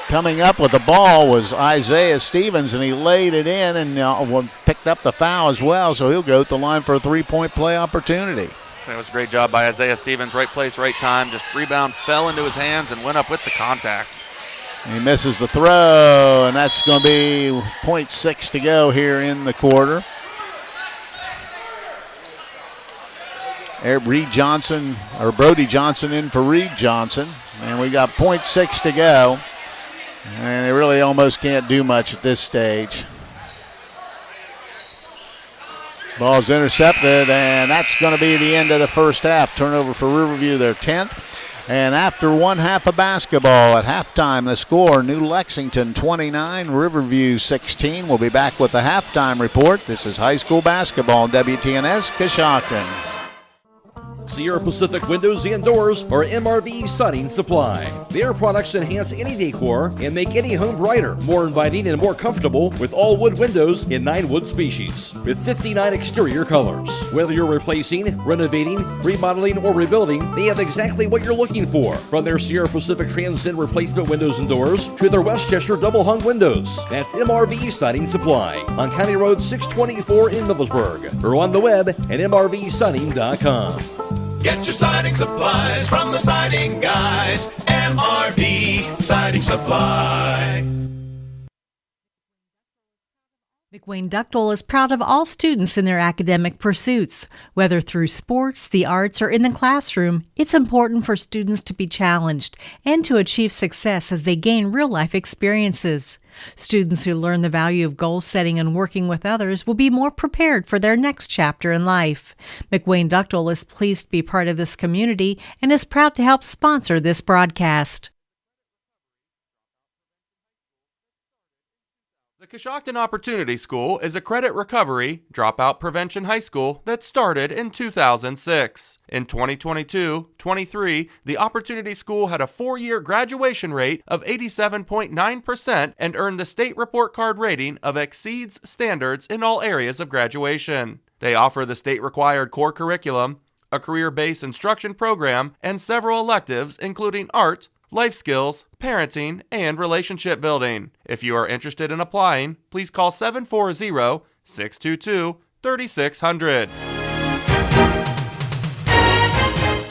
coming up with the ball was Isaiah Stevens, and he laid it in and picked up the foul as well, so he'll go to the line for a three-point play opportunity. That was a great job by Isaiah Stevens. Right place, right time. Just rebound fell into his hands and went up with the contact. He misses the throw, and that's going to be 0.6 to go here in the quarter. Reed Johnson, or Brody Johnson in for Reed Johnson, and we got 0.6 to go, and they really almost can't do much at this stage. Ball's intercepted, and that's going to be the end of the first half. Turnover for Riverview, their 10th. And after one half of basketball at halftime, the score, New Lexington 29, Riverview 16. We'll be back with the halftime report. This is high school basketball, WTNS, Coshocton. Sierra Pacific Windows and Doors are MRV Siding Supply. Their products enhance any decor and make any home brighter, more inviting, and more comfortable with all wood windows in 9 wood species with 59 exterior colors. Whether you're replacing, renovating, remodeling, or rebuilding, they have exactly what you're looking for. From their Sierra Pacific Transcend replacement windows and doors to their Westchester double hung windows. That's MRV Siding Supply on County Road 624 in Middlesburg, or on the web at mrvsiding.com. Get your siding supplies from the siding guys. MRV Siding Supply. McWayne Ductwell is proud of all students in their academic pursuits. Whether through sports, the arts, or in the classroom, it's important for students to be challenged and to achieve success as they gain real-life experiences. Students who learn the value of goal setting and working with others will be more prepared for their next chapter in life. McWayne Ductwell is pleased to be part of this community and is proud to help sponsor this broadcast. The Coshocton Opportunity School is a credit recovery, dropout prevention high school that started in 2006. In 2022-23, the Opportunity School had a 4-year graduation rate of 87.9% and earned the state report card rating of exceeds standards in all areas of graduation. They offer the state-required core curriculum, a career-based instruction program, and several electives including art, life skills, parenting, and relationship building. If you are interested in applying, please call 740-622-3600.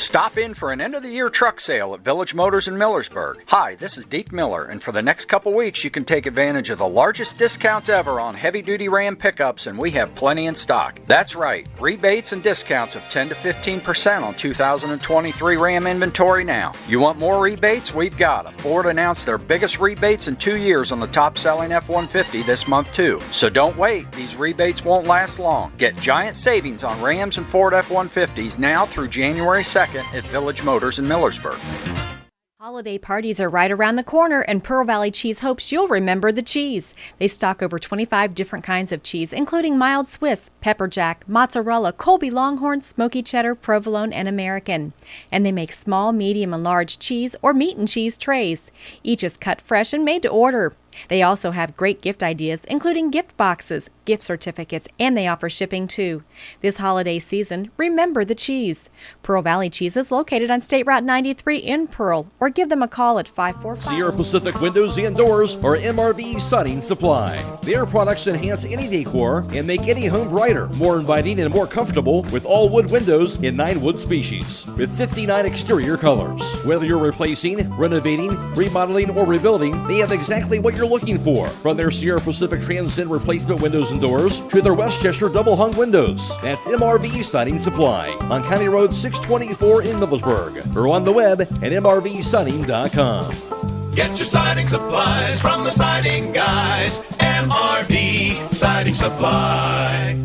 Stop in for an end-of-the-year truck sale at Village Motors in Millersburg. Hi, this is Deke Miller, and for the next couple weeks you can take advantage of the largest discounts ever on heavy-duty Ram pickups, and we have plenty in stock. That's right, rebates and discounts of 10 to 15% on 2023 Ram inventory now. You want more rebates? We've got them. Ford announced their biggest rebates in 2 years on the top-selling F-150 this month too. So don't wait, these rebates won't last long. Get giant savings on Rams and Ford F-150s now through January 2nd at Village Motors in Millersburg. Holiday parties are right around the corner, and Pearl Valley Cheese hopes you'll remember the cheese. They stock over 25 different kinds of cheese, including mild Swiss, pepper jack, mozzarella, Colby Longhorn, smoky cheddar, provolone, and American. And they make small, medium, and large cheese or meat and cheese trays. Each is cut fresh and made to order. They also have great gift ideas, including gift boxes, gift certificates, and they offer shipping too. This holiday season, remember the cheese. Pearl Valley Cheese is located on State Route 93 in Pearl, or give them a call at 545. Sierra Pacific Windows and Doors or MRV Siding Supply. Their products enhance any decor and make any home brighter, more inviting, and more comfortable with all wood windows in 9 wood species with 59 exterior colors. Whether you're replacing, renovating, remodeling, or rebuilding, they have exactly what you're looking for. From their Sierra Pacific Transcend replacement windows and doors to their Westchester double hung windows. That's MRV Siding Supply on County Road 624 in Millersburg, or on the web at mrvsiding.com. Get your siding supplies from the siding guys. MRV Siding Supply.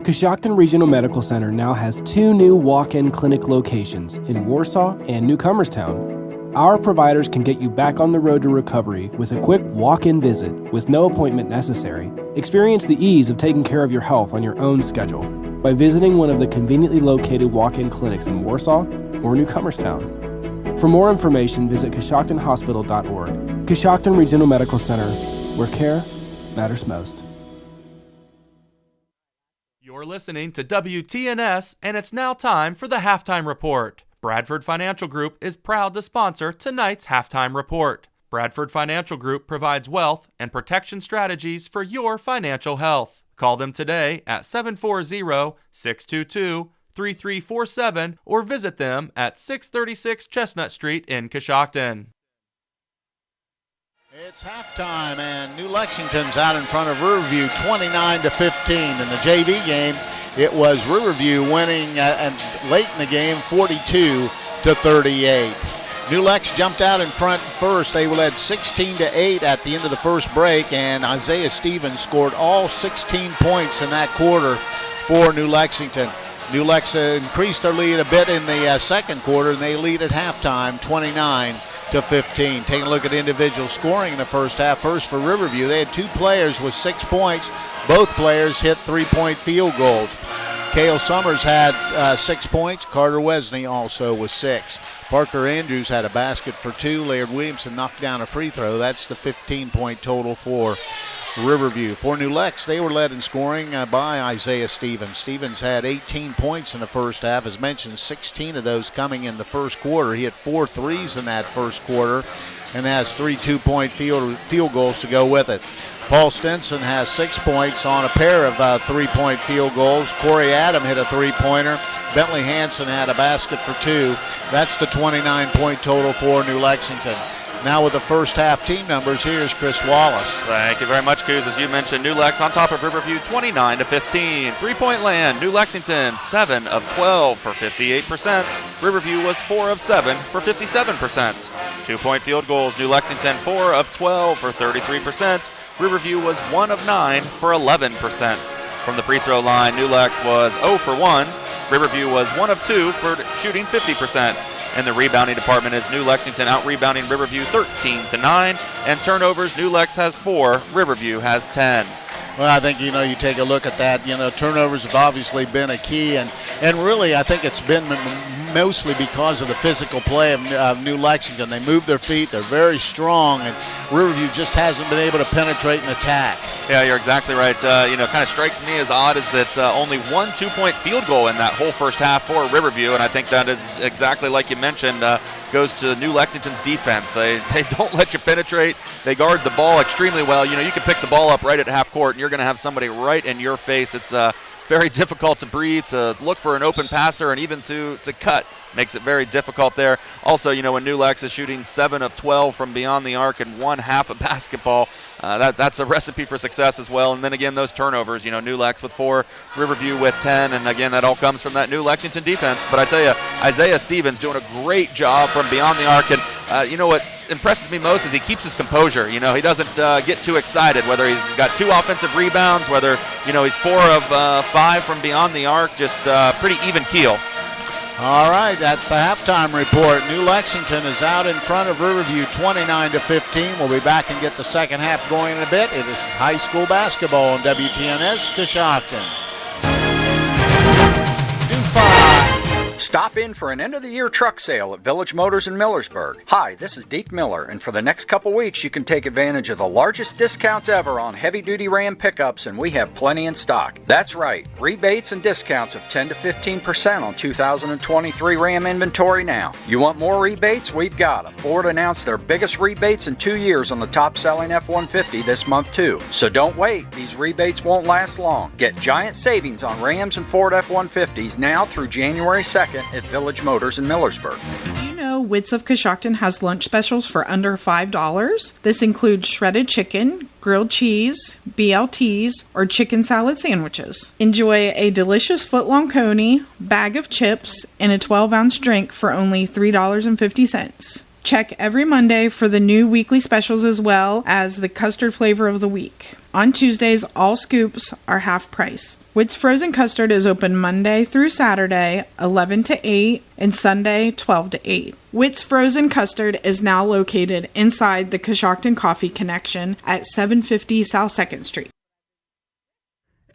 Coshocton Regional Medical Center now has 2 new walk-in clinic locations in Warsaw and Newcomerstown. Our providers can get you back on the road to recovery with a quick walk-in visit with no appointment necessary. Experience the ease of taking care of your health on your own schedule by visiting one of the conveniently located walk-in clinics in Warsaw or Newcomerstown. For more information, visit CoshoctonHospital.org. Coshocton Regional Medical Center, where care matters most. You're listening to WTNS, and it's now time for the Halftime Report. Bradford Financial Group is proud to sponsor tonight's Halftime Report. Bradford Financial Group provides wealth and protection strategies for your financial health. Call them today at 740-622-3347 or visit them at 636 Chestnut Street in Coshocton. It's halftime, and New Lexington's out in front of Riverview 29-15. In the JV game, it was Riverview winning late in the game 42-38. New Lex jumped out in front first. They led 16-8 at the end of the first break, and Isaiah Stevens scored all 16 points in that quarter for New Lexington. New Lex increased their lead a bit in the second quarter, and they lead at halftime 29-15. Taking a look at individual scoring in the first half. First for Riverview, they had 2 players with 6 points. Both players hit 3-point field goals. Cale Summers had 6 points. Carter Wesney also with 6. Parker Andrews had a basket for 2. Laird Williamson knocked down a free throw. That's the 15-point total for Riverview. For New Lex, they were led in scoring by Isaiah Stevens. Stevens had 18 points in the first half. As mentioned, 16 of those coming in the first quarter. He had 4 threes in that first quarter and has 3 2-point field goals to go with it. Paul Stinson has 6 points on a pair of 3-point field goals. Corey Adam hit a 3-pointer. Bentley Hansen had a basket for 2. That's the 29-point total for New Lexington. Now with the first half team numbers, here's Chris Wallace. Thank you very much, Coos. As you mentioned, New Lex on top of Riverview 29-15. 3-point land, New Lexington 7 of 12 for 58%. Riverview was 4 of 7 for 57%. 2-point field goals, New Lexington 4 of 12 for 33%. Riverview was 1 of 9 for 11%. From the free throw line, New Lex was 0 for 1. Riverview was 1 of 2 for shooting 50%. In the rebounding department is New Lexington out-rebounding Riverview 13-9. And turnovers, New Lex has 4, Riverview has 10. Well, I think, you take a look at that. Turnovers have obviously been a key. And really, I think it's been mostly because of the physical play of New Lexington. They move their feet. They're very strong. And Riverview just hasn't been able to penetrate and attack. Yeah, you're exactly right. Kind of strikes me as odd is that only 1 2-point field goal in that whole first half for Riverview. And I think that is exactly like you mentioned, goes to New Lexington's defense. They don't let you penetrate. They guard the ball extremely well. You can pick the ball up right at half court, and you're going to have somebody right in your face. It's very difficult to breathe, to look for an open passer, and even to cut. Makes it very difficult there. Also, when New Lex is shooting 7 of 12 from beyond the arc and 1/2 a basketball, that's a recipe for success as well. And then again, those turnovers, New Lex with 4, Riverview with 10, and again, that all comes from that New Lexington defense. But I tell you, Isaiah Stevens doing a great job from beyond the arc. And what impresses me most is he keeps his composure. He doesn't get too excited, whether he's got 2 offensive rebounds, whether, he's 4 of 5 from beyond the arc, just pretty even keel. All right, that's the halftime report. New Lexington is out in front of Riverview 29-15. We'll be back and get the second half going in a bit. It is high school basketball on WTNS Coshocton. Stop in for an end-of-the-year truck sale at Village Motors in Millersburg. Hi, this is Deke Miller, and for the next couple weeks, you can take advantage of the largest discounts ever on heavy-duty Ram pickups, and we have plenty in stock. That's right, rebates and discounts of 10 to 15% on 2023 Ram inventory now. You want more rebates? We've got them. Ford announced their biggest rebates in 2 years on the top-selling F-150 this month, too. So don't wait. These rebates won't last long. Get giant savings on Rams and Ford F-150s now through January 2nd at Village Motors in Millersburg. Do you know Wits of Coshocton has lunch specials for under $5? This includes shredded chicken, grilled cheese, BLTs, or chicken salad sandwiches. Enjoy a delicious foot-long coney, bag of chips, and a 12-ounce drink for only $3.50. Check every Monday for the new weekly specials as well as the custard flavor of the week. On Tuesdays, all scoops are half price. Witt's Frozen Custard is open Monday through Saturday, 11 to 8, and Sunday, 12 to 8. Witt's Frozen Custard is now located inside the Coshocton Coffee Connection at 750 South 2nd Street.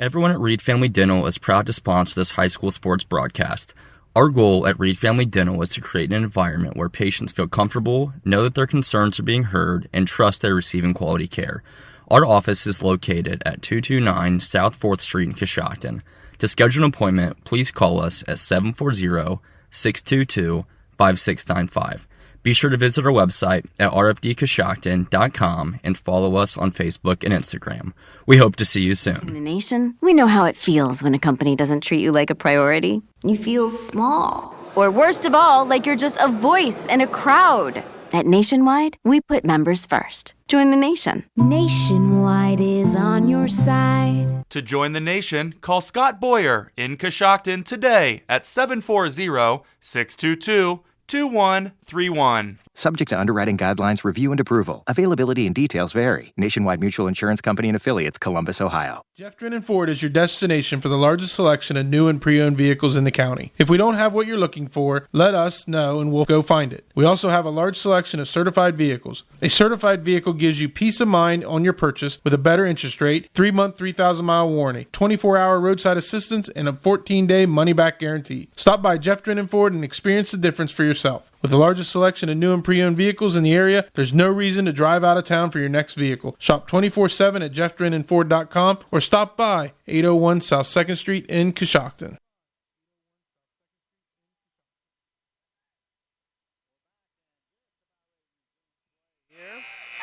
Everyone at Reed Family Dental is proud to sponsor this high school sports broadcast. Our goal at Reed Family Dental is to create an environment where patients feel comfortable, know that their concerns are being heard, and trust they're receiving quality care. Our office is located at 229 South 4th Street in Coshocton. To schedule an appointment, please call us at 740-622-5695. Be sure to visit our website at rfdcoshocton.com and follow us on Facebook and Instagram. We hope to see you soon. In the nation, we know how it feels when a company doesn't treat you like a priority. You feel small. Or worst of all, like you're just a voice in a crowd. At Nationwide, we put members first. Join the nation. Nationwide is on your side. To join the nation, call Scott Boyer in Coshocton today at 740-622-2131. Subject to underwriting guidelines, review, and approval. Availability and details vary. Nationwide Mutual Insurance Company and Affiliates, Columbus, Ohio. Jeff Drennan Ford is your destination for the largest selection of new and pre-owned vehicles in the county. If we don't have what you're looking for, let us know and we'll go find it. We also have a large selection of certified vehicles. A certified vehicle gives you peace of mind on your purchase with a better interest rate, 3-month, 3,000-mile warranty, 24-hour roadside assistance, and a 14-day money-back guarantee. Stop by Jeff Drennan Ford and experience the difference for yourself. With the largest selection of new and pre-owned vehicles in the area, there's no reason to drive out of town for your next vehicle. Shop 24/7 at jeffdrennanford.com or stop by 801 South 2nd Street in Coshocton.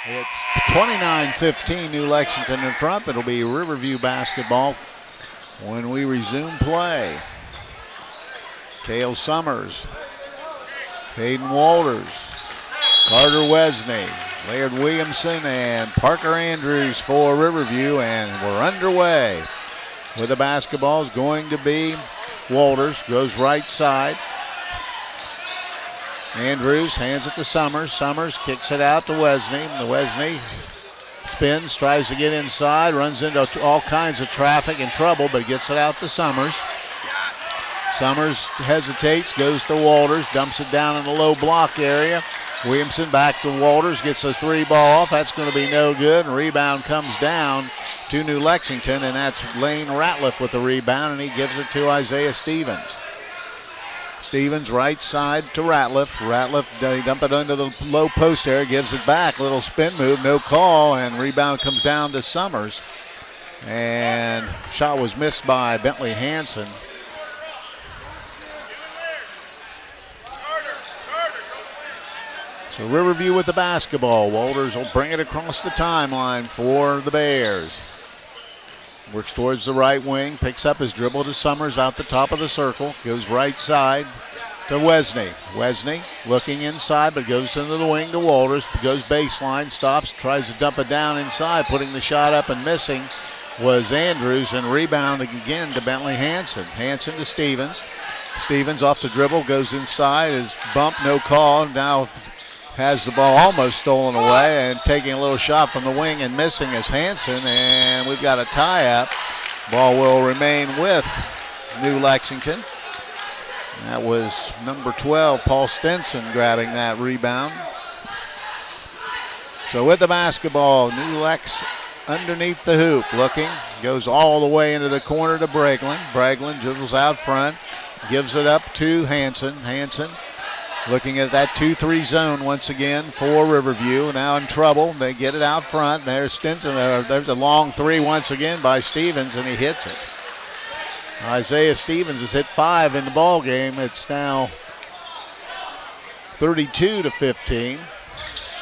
It's 29-15, New Lexington in front. It'll be Riverview basketball when we resume play. Cale Summers, Hayden Walters, Carter Wesney, Laird Williamson, and Parker Andrews for Riverview, and we're underway. With the basketball is going to be Walters, goes right side. Andrews hands it to Summers. Summers kicks it out to Wesney. The Wesney spins, tries to get inside, runs into all kinds of traffic and trouble, but gets it out to Summers. Summers hesitates, goes to Walters, dumps it down in the low block area. Williamson back to Walters, gets a 3-ball off. That's going to be no good. And rebound comes down to New Lexington, and that's Lane Ratliff with the rebound, and he gives it to Isaiah Stevens. Stevens right side to Ratliff. Ratliff, they dump it under the low post area, gives it back. Little spin move, no call, and rebound comes down to Summers. And shot was missed by Bentley Hansen. So Riverview with the basketball. Walters will bring it across the timeline for the Bears. Works towards the right wing, picks up his dribble to Summers out the top of the circle, goes right side to Wesney. Wesney looking inside, but goes into the wing to Walters, goes baseline, stops, tries to dump it down inside, putting the shot up and missing was Andrews, and rebound again to Bentley Hansen. Hansen to Stevens. Stevens off the dribble, goes inside, is bumped, no call, now has the ball almost stolen away, and taking a little shot from the wing and missing is Hansen, and we've got a tie-up. Ball will remain with New Lexington. That was number 12, Paul Stenson, grabbing that rebound. So with the basketball, New Lex underneath the hoop, looking, goes all the way into the corner to Braglin. Braglin dribbles out front, gives it up to Hansen. Hansen looking at that 2-3 zone once again for Riverview. Now in trouble. They get it out front. There's Stinson. There's a long three once again by Stevens, and he hits it. Isaiah Stevens has hit 5 in the ball game. It's now 32-15.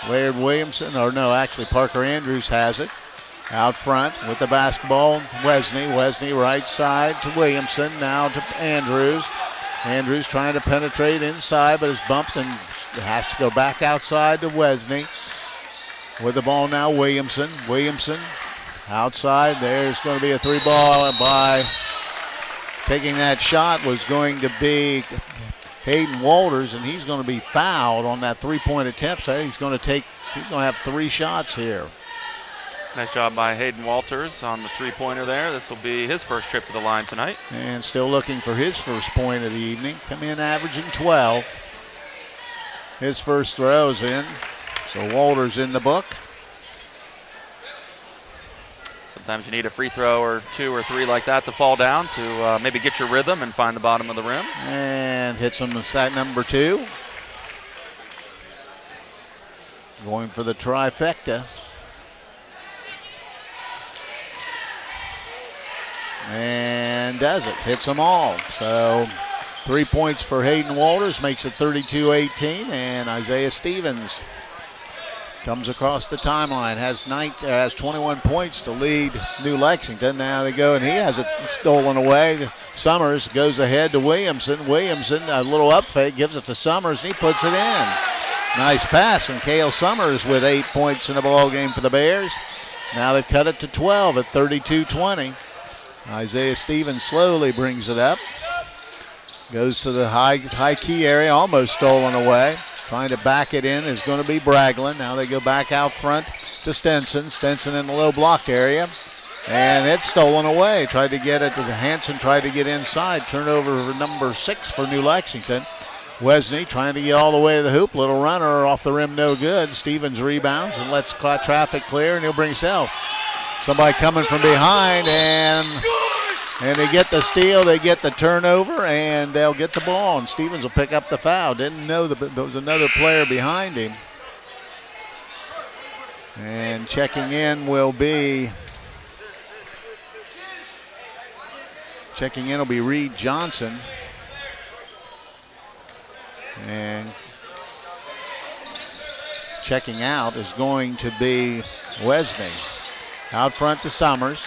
Laird Williamson, or no, actually Parker Andrews has it. Out front with the basketball, Wesney. Wesney right side to Williamson. Now to Andrews. Andrews trying to penetrate inside, but is bumped and has to go back outside to Wesney. With the ball now, Williamson. Williamson outside. There's going to be a 3-ball by taking that shot was going to be Hayden Walters, and he's going to be fouled on that 3-point attempt. So he's going to have 3 shots here. Nice job by Hayden Walters on the 3-pointer there. This will be his first trip to the line tonight. And still looking for his first point of the evening. Come in averaging 12. His first throw's in. So Walters in the book. Sometimes you need a free throw or 2 or 3 like that to fall down to maybe get your rhythm and find the bottom of the rim. And hits him with set number 2. Going for the trifecta. And does it. Hits them all. So 3 points for Hayden Walters makes it 32-18. And Isaiah Stevens comes across the timeline. Has 21 points to lead New Lexington. Now they go, and he has it stolen away. Summers goes ahead to Williamson. Williamson, a little up fake, gives it to Summers, and he puts it in. Nice pass, and Cale Summers with 8 points in the ball game for the Bears. Now they've cut it to 12 at 32-20. Isaiah Stevens slowly brings it up. Goes to the high key area, almost stolen away. Trying to back it in is going to be Braglin. Now they go back out front to Stenson. Stenson in the low block area. And it's stolen away. Tried to get it to Hansen, tried to get inside. Turnover number 6 for New Lexington. Wesney trying to get all the way to the hoop. Little runner off the rim, no good. Stevens rebounds and lets traffic clear, and he'll bring himself. Somebody coming from behind, and they get the steal, they get the turnover, and they'll get the ball, and Stevens will pick up the foul. Didn't know there was another player behind him. And checking in will be Reed Johnson. And checking out is going to be Wesney. Out front to Summers.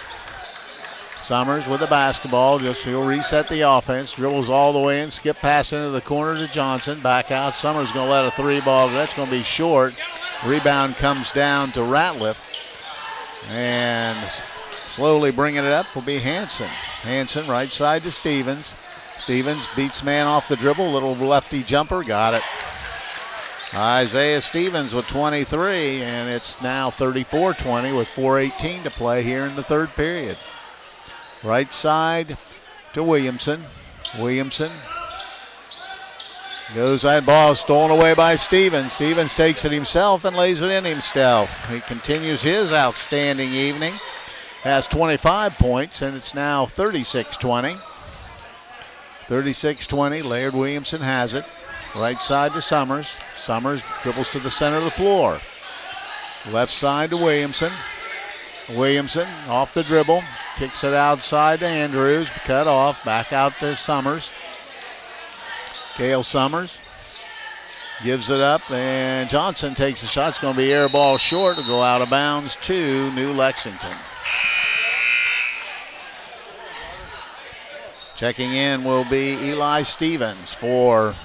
Summers with the basketball. He'll reset the offense. Dribbles all the way in. Skip pass into the corner to Johnson. Back out. Summers going to let a 3-ball. That's going to be short. Rebound comes down to Ratliff. And slowly bringing it up will be Hansen. Hansen right side to Stevens. Stevens beats man off the dribble. Little lefty jumper. Got it. Isaiah Stevens with 23, and it's now 34-20 with 4:18 to play here in the third period. Right side to Williamson. Williamson goes that ball, stolen away by Stevens. Stevens takes it himself and lays it in himself. He continues his outstanding evening. Has 25 points, and it's now 36-20. 36-20, Laird Williamson has it. Right side to Summers. Summers dribbles to the center of the floor. Left side to Williamson. Williamson off the dribble. Kicks it outside to Andrews. Cut off. Back out to Summers. Cale Summers gives it up. And Johnson takes the shot. It's going to be air ball short. It'll go out of bounds to New Lexington. Checking in will be Eli Stevens for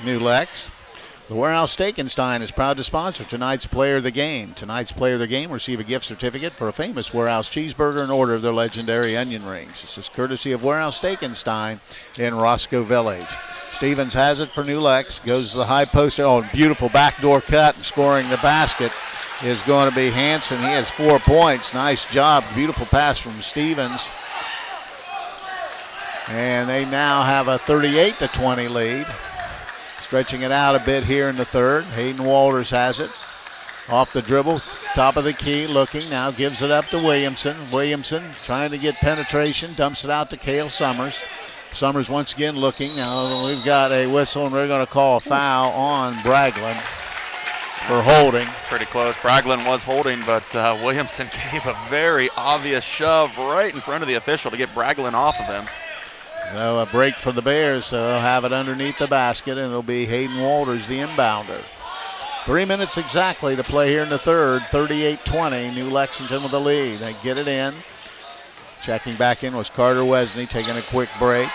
New Lex. The Warehouse Steak-N-Stein is proud to sponsor tonight's Player of the Game. Tonight's Player of the Game receive a gift certificate for a famous Warehouse cheeseburger and order of their legendary onion rings. This is courtesy of Warehouse Steak-N-Stein in Roscoe Village. Stevens has it for New Lex, goes to the high post. Oh, beautiful backdoor cut, and scoring the basket is going to be Hanson. He has 4 points. Nice job. Beautiful pass from Stevens. And they now have a 38-20 lead. Stretching it out a bit here in the third. Hayden Walters has it. Off the dribble, top of the key, looking. Now gives it up to Williamson. Williamson trying to get penetration. Dumps it out to Cale Summers. Summers once again looking. Now we've got a whistle, and we're going to call a foul on Braglin for holding. Pretty close. Braglin was holding, but Williamson gave a very obvious shove right in front of the official to get Braglin off of him. So a break for the Bears, so they'll have it underneath the basket, and it'll be Hayden Walters, the inbounder. 3 minutes exactly to play here in the third. 38-20, New Lexington with the lead. They get it in. Checking back in was Carter Wesney, taking a quick break.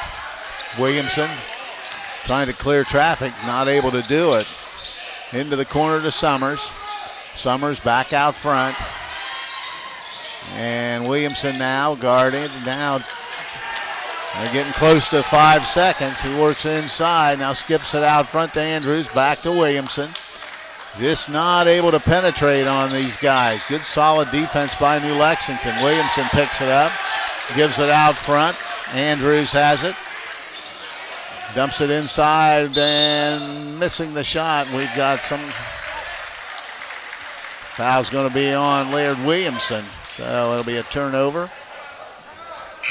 Williamson trying to clear traffic, not able to do it. Into the corner to Summers. Summers back out front. And Williamson now guarded. Now they're getting close to 5 seconds. He works inside, now skips it out front to Andrews, back to Williamson. Just not able to penetrate on these guys. Good solid defense by New Lexington. Williamson picks it up, gives it out front. Andrews has it. Dumps it inside and missing the shot. We've got some foul's going to be on Laird Williamson. So it'll be a turnover.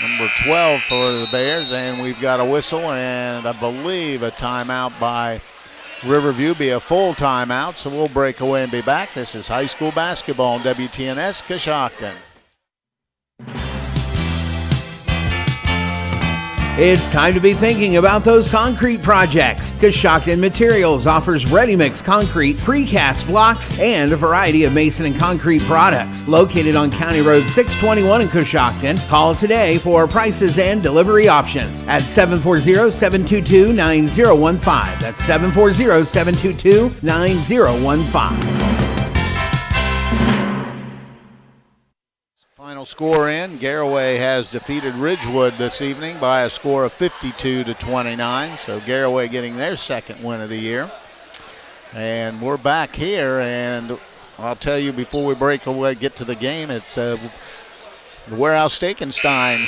Number 12 for the Bears, and we've got a whistle and I believe a timeout by Riverview. Be a full timeout, so we'll break away and be back. This is high school basketball on WTNS Coshocton. It's time to be thinking about those concrete projects. Coshocton Materials offers ready-mix concrete, precast blocks, and a variety of mason and concrete products. Located on County Road 621 in Coshocton, call today for prices and delivery options at 740-722-9015. That's 740-722-9015. Final score in. Garraway has defeated Ridgewood this evening by a score of 52-29. So Garraway getting their second win of the year. And we're back here, and I'll tell you before we break away, get to the game, it's the Warehouse Steak-N-Stein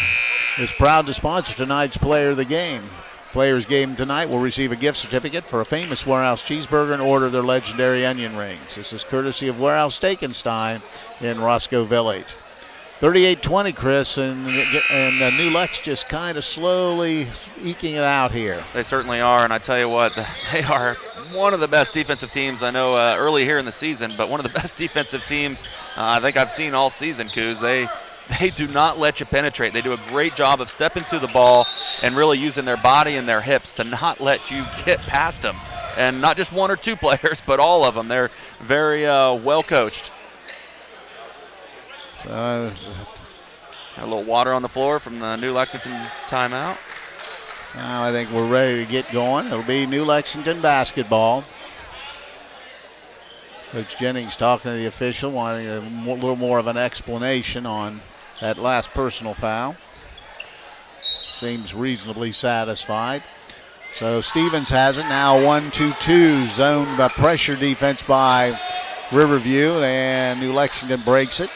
is proud to sponsor tonight's Player of the Game. Players game tonight will receive a gift certificate for a famous Warehouse cheeseburger and order their legendary onion rings. This is courtesy of Warehouse Steak-N-Stein in Roscoe Village. 38-20, Chris, and New Lex just kind of slowly eking it out here. They certainly are, and I tell you what, they are one of the best defensive teams I know early here in the season, but one of the best defensive teams I think I've seen all season, Coos. They do not let you penetrate. They do a great job of stepping through the ball and really using their body and their hips to not let you get past them. And not just one or two players, but all of them. They're very well coached. So, a little water on the floor from the New Lexington timeout. So I think we're ready to get going. It'll be New Lexington basketball. Coach Jennings talking to the official, wanting a little more of an explanation on that last personal foul. Seems reasonably satisfied. So Stevens has it now. 1-2-2 zone pressure defense by Riverview, and New Lexington breaks it.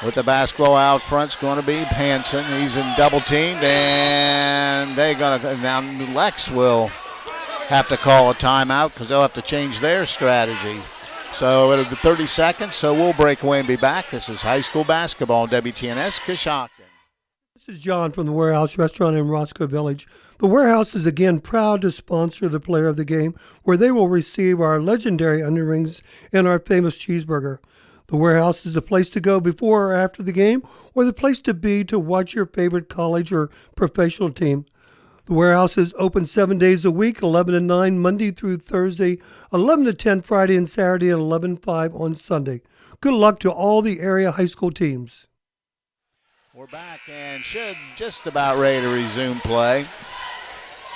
With the basketball out front, it's going to be Hanson. He's in double teamed, and they're going to now. Lex will have to call a timeout because they'll have to change their strategy. So it'll be 30 seconds. So we'll break away and be back. This is high school basketball on WTNS Coshocton. This is John from the Warehouse Restaurant in Roscoe Village. The Warehouse is again proud to sponsor the Player of the Game, where they will receive our legendary onion rings and our famous cheeseburger. The Warehouse is the place to go before or after the game, or the place to be to watch your favorite college or professional team. The Warehouse is open 7 days a week, 11 to 9 Monday through Thursday, 11 to 10 Friday and Saturday, and 11 to 5 on Sunday. Good luck to all the area high school teams. We're back and should just about ready to resume play.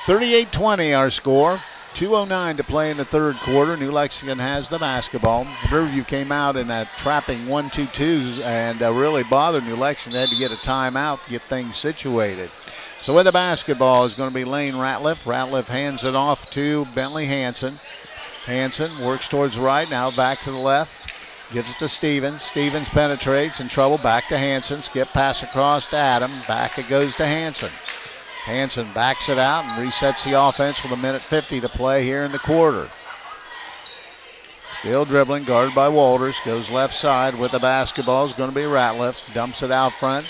38-20 our score. 2:09 to play in the third quarter. New Lexington has the basketball. Riverview came out in that trapping 1-2-2s and really bothered New Lexington. They had to get a timeout to get things situated. So with the basketball is going to be Lane Ratliff. Ratliff hands it off to Bentley Hansen. Hansen works towards the right, now back to the left. Gives it to Stevens. Stevens penetrates, in trouble, back to Hansen. Skip pass across to Adam. Back it goes to Hansen. Hansen backs it out and resets the offense with 1:50 to play here in the quarter. Still dribbling, guarded by Walters. Goes left side with the basketball. Is going to be Ratliff. Dumps it out front.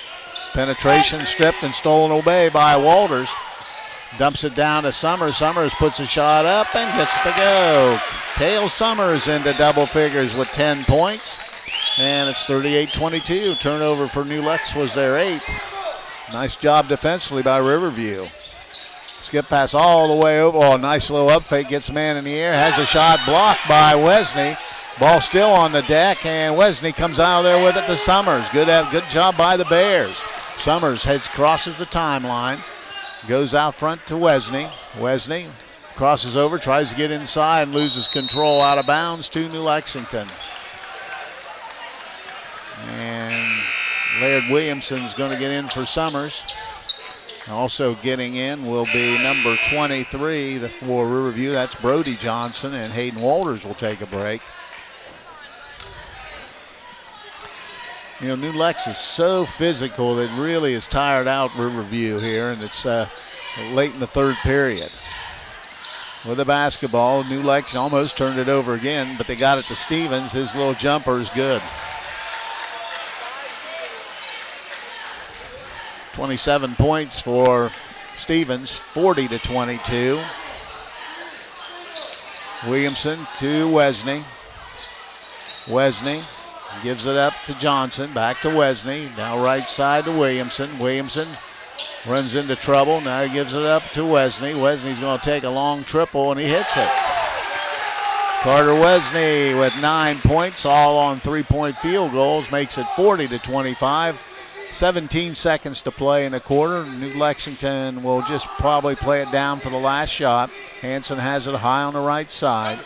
Penetration stripped and stolen away by Walters. Dumps it down to Summers. Summers puts a shot up and gets to go. Cale Summers into double figures with 10 points. And it's 38-22. Turnover for New Lex was their 8th. Nice job defensively by Riverview. Skip pass all the way over. Oh, nice little up fake. Gets a man in the air. Has a shot blocked by Wesney. Ball still on the deck, and Wesney comes out of there with it to Summers. Good job by the Bears. Summers crosses the timeline. Goes out front to Wesney. Wesney crosses over, tries to get inside, and loses control out of bounds to New Lexington. And Laird Williamson's going to get in for Summers. Also getting in will be number 23 for Riverview. That's Brody Johnson, and Hayden Walters will take a break. You know, New Lex is so physical that really has tired out Riverview here, and it's late in the third period. With the basketball, New Lex almost turned it over again, but they got it to Stevens. His little jumper is good. 27 points for Stevens, 40-22. Williamson to Wesney. Wesney gives it up to Johnson, back to Wesney. Now right side to Williamson. Williamson runs into trouble. Now he gives it up to Wesney. Wesney's going to take a long triple, and he hits it. Carter Wesney with 9 points, all on three-point field goals, makes it 40-25. 17 seconds to play in a quarter. New Lexington will just probably play it down for the last shot. Hansen has it high on the right side.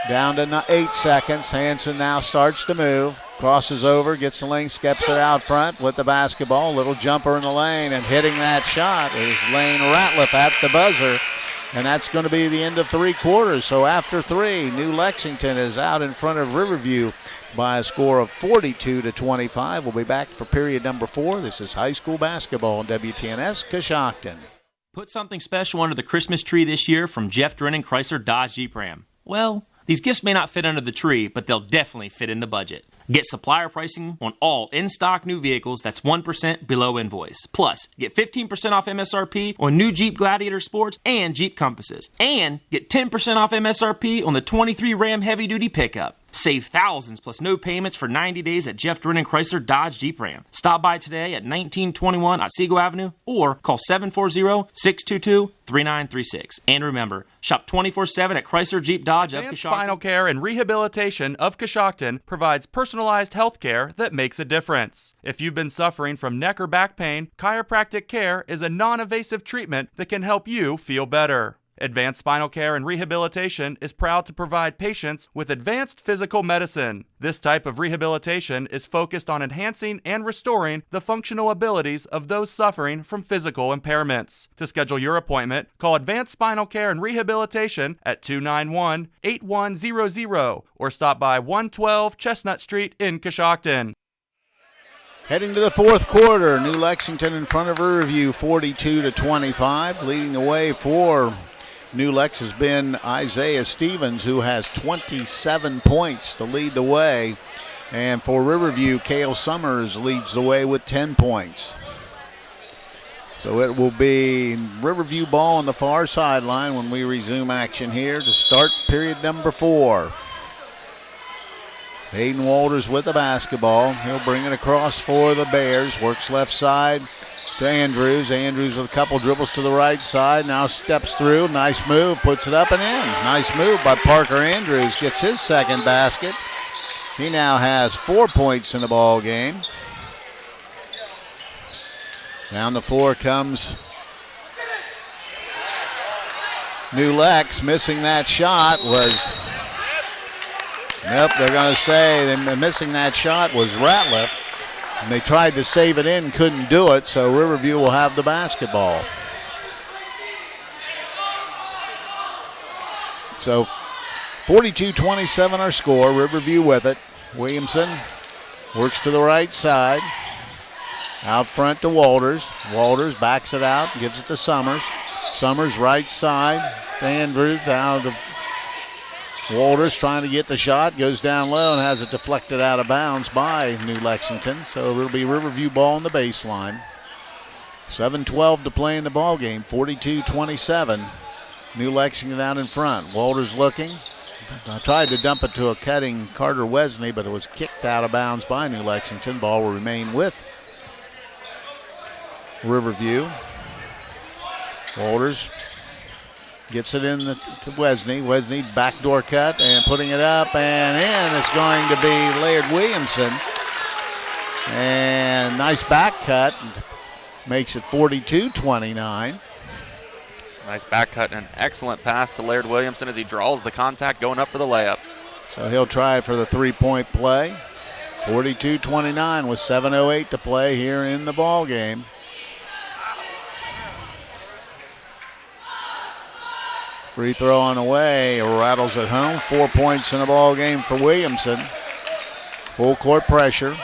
Down to 8 seconds. Hansen now starts to move. Crosses over, gets the lane, steps it out front with the basketball. Little jumper in the lane, and hitting that shot is Lane Ratliff at the buzzer. And that's going to be the end of three quarters. So after three, New Lexington is out in front of Riverview by a score of 42-25. We'll be back for period number 4. This is high school basketball on WTNS Coshocton. Put something special under the Christmas tree this year from Jeff Drennan Chrysler Dodge Jeep Ram. Well, these gifts may not fit under the tree, but they'll definitely fit in the budget. Get supplier pricing on all in-stock new vehicles that's 1% below invoice. Plus, get 15% off MSRP on new Jeep Gladiator Sports and Jeep Compasses. And get 10% off MSRP on the 23 Ram Heavy Duty Pickup. Save thousands plus no payments for 90 days at Jeff Drennan Chrysler Dodge Jeep Ram. Stop by today at 1921 Otsego Avenue or call 740-622-3936. And remember, shop 24/7 at Chrysler Jeep Dodge of Advanced Coshocton. Spinal Care and Rehabilitation of Coshocton provides personalized health care that makes a difference. If you've been suffering from neck or back pain, chiropractic care is a non-invasive treatment that can help you feel better. Advanced Spinal Care and Rehabilitation is proud to provide patients with advanced physical medicine. This type of rehabilitation is focused on enhancing and restoring the functional abilities of those suffering from physical impairments. To schedule your appointment, call Advanced Spinal Care and Rehabilitation at 291-8100 or stop by 112 Chestnut Street in Coshocton. Heading to the fourth quarter, New Lexington in front of Riverview, 42-25. Leading the way for New Lex has been Isaiah Stevens, who has 27 points to lead the way. And for Riverview, Cale Summers leads the way with 10 points. So it will be Riverview ball on the far sideline when we resume action here to start period number 4. Hayden Walters with the basketball. He'll bring it across for the Bears. Works left side to Andrews. Andrews with a couple dribbles to the right side. Now steps through. Nice move. Puts it up and in. Nice move by Parker Andrews. Gets his second basket. He now has 4 points in the ball game. Down the floor comes New Lex. Missing that shot was, nope, they're going to say missing that shot was Ratliff. And they tried to save it in, couldn't do it, so Riverview will have the basketball. So 42-27 our score, Riverview with it. Williamson works to the right side. Out front to Walters. Walters backs it out, gives it to Summers. Summers right side to Andrews, down to Walters trying to get the shot, goes down low and has it deflected out of bounds by New Lexington. So it'll be Riverview ball on the baseline. 7:12 to play in the ball game, 42-27. New Lexington out in front. Walters looking. I tried to dump it to a cutting Carter Wesney, but it was kicked out of bounds by New Lexington. Ball will remain with Riverview. Walters gets it in to Wesney. Wesney backdoor cut and putting it up and in. It's going to be Laird Williamson. And nice back cut. Makes it 42-29. Nice back cut and an excellent pass to Laird Williamson as he draws the contact going up for the layup. So he'll try it for the three-point play. 42-29 with 7:08 to play here in the ball game. Free throw on the way, rattles at home. 4 points in the ball game for Williamson. Full court pressure.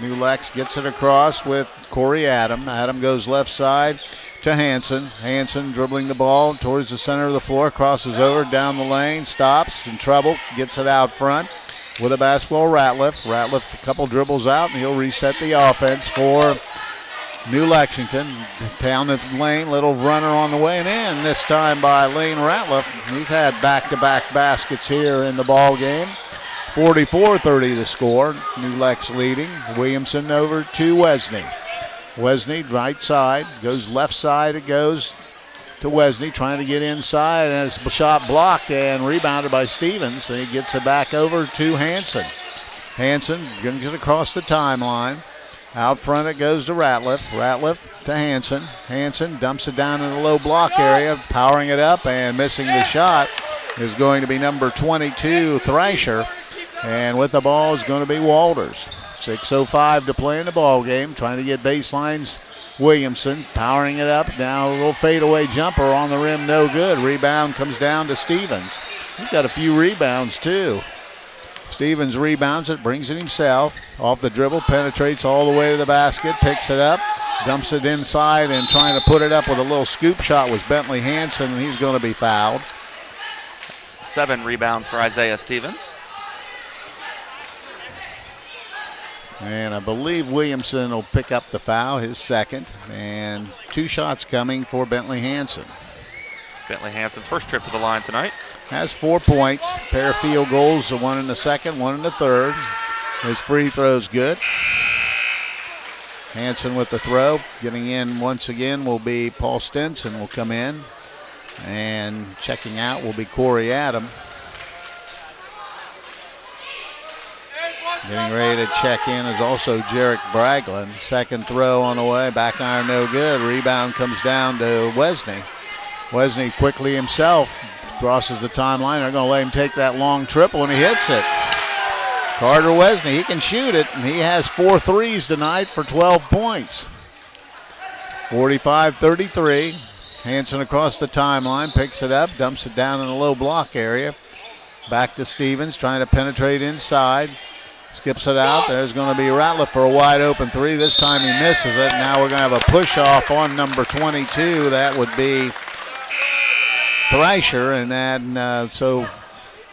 New Lex gets it across with Corey Adam. Adam goes left side to Hanson. Hanson dribbling the ball towards the center of the floor, crosses over down the lane, stops in trouble, gets it out front with a basketball. Ratliff. Ratliff a couple dribbles out and he'll reset the offense for New Lexington. Down the lane, little runner on the way and in, this time by Lane Ratliff. He's had back-to-back baskets here in the ball game. 44-30 the score. New Lex leading. Williamson over to Wesney. Wesney right side, goes left side, it goes to Wesney, trying to get inside, and it's a shot blocked and rebounded by Stevens. Then he gets it back over to Hanson. Hanson going to get across the timeline. Out front it goes to Ratliff. Ratliff to Hanson. Hanson dumps it down in the low block area, powering it up and missing the shot is going to be number 22, Thrasher. And with the ball is going to be Walters. 6:05 to play in the ball game. Trying to get baselines. Williamson powering it up. Now a little fadeaway jumper on the rim, no good. Rebound comes down to Stevens. He's got a few rebounds too. Stevens rebounds it, brings it himself. Off the dribble, penetrates all the way to the basket, picks it up, dumps it inside, and trying to put it up with a little scoop shot was Bentley Hanson, and he's going to be fouled. 7 rebounds for Isaiah Stevens. And I believe Williamson will pick up the foul, his second. And 2 shots coming for Bentley Hanson. Bentley Hanson's first trip to the line tonight. Has 4 points, pair of field goals, one in the second, one in the third. His free throw's good. Hanson with the throw. Getting in once again will be Paul Stinson will come in. And checking out will be Corey Adam. Getting ready to check in is also Jarek Braglin. Second throw on the way. Back iron no good. Rebound comes down to Wesney. Wesney quickly himself crosses the timeline. They're going to let him take that long triple, and he hits it. Carter Wesney, he can shoot it, and he has 4 threes tonight for 12 points. 45-33. Hanson across the timeline, picks it up, dumps it down in the low block area. Back to Stevens, trying to penetrate inside. Skips it out. There's going to be Ratliff for a wide open 3. This time he misses it. Now we're going to have a push off on number 22. That would be Thrasher. And then so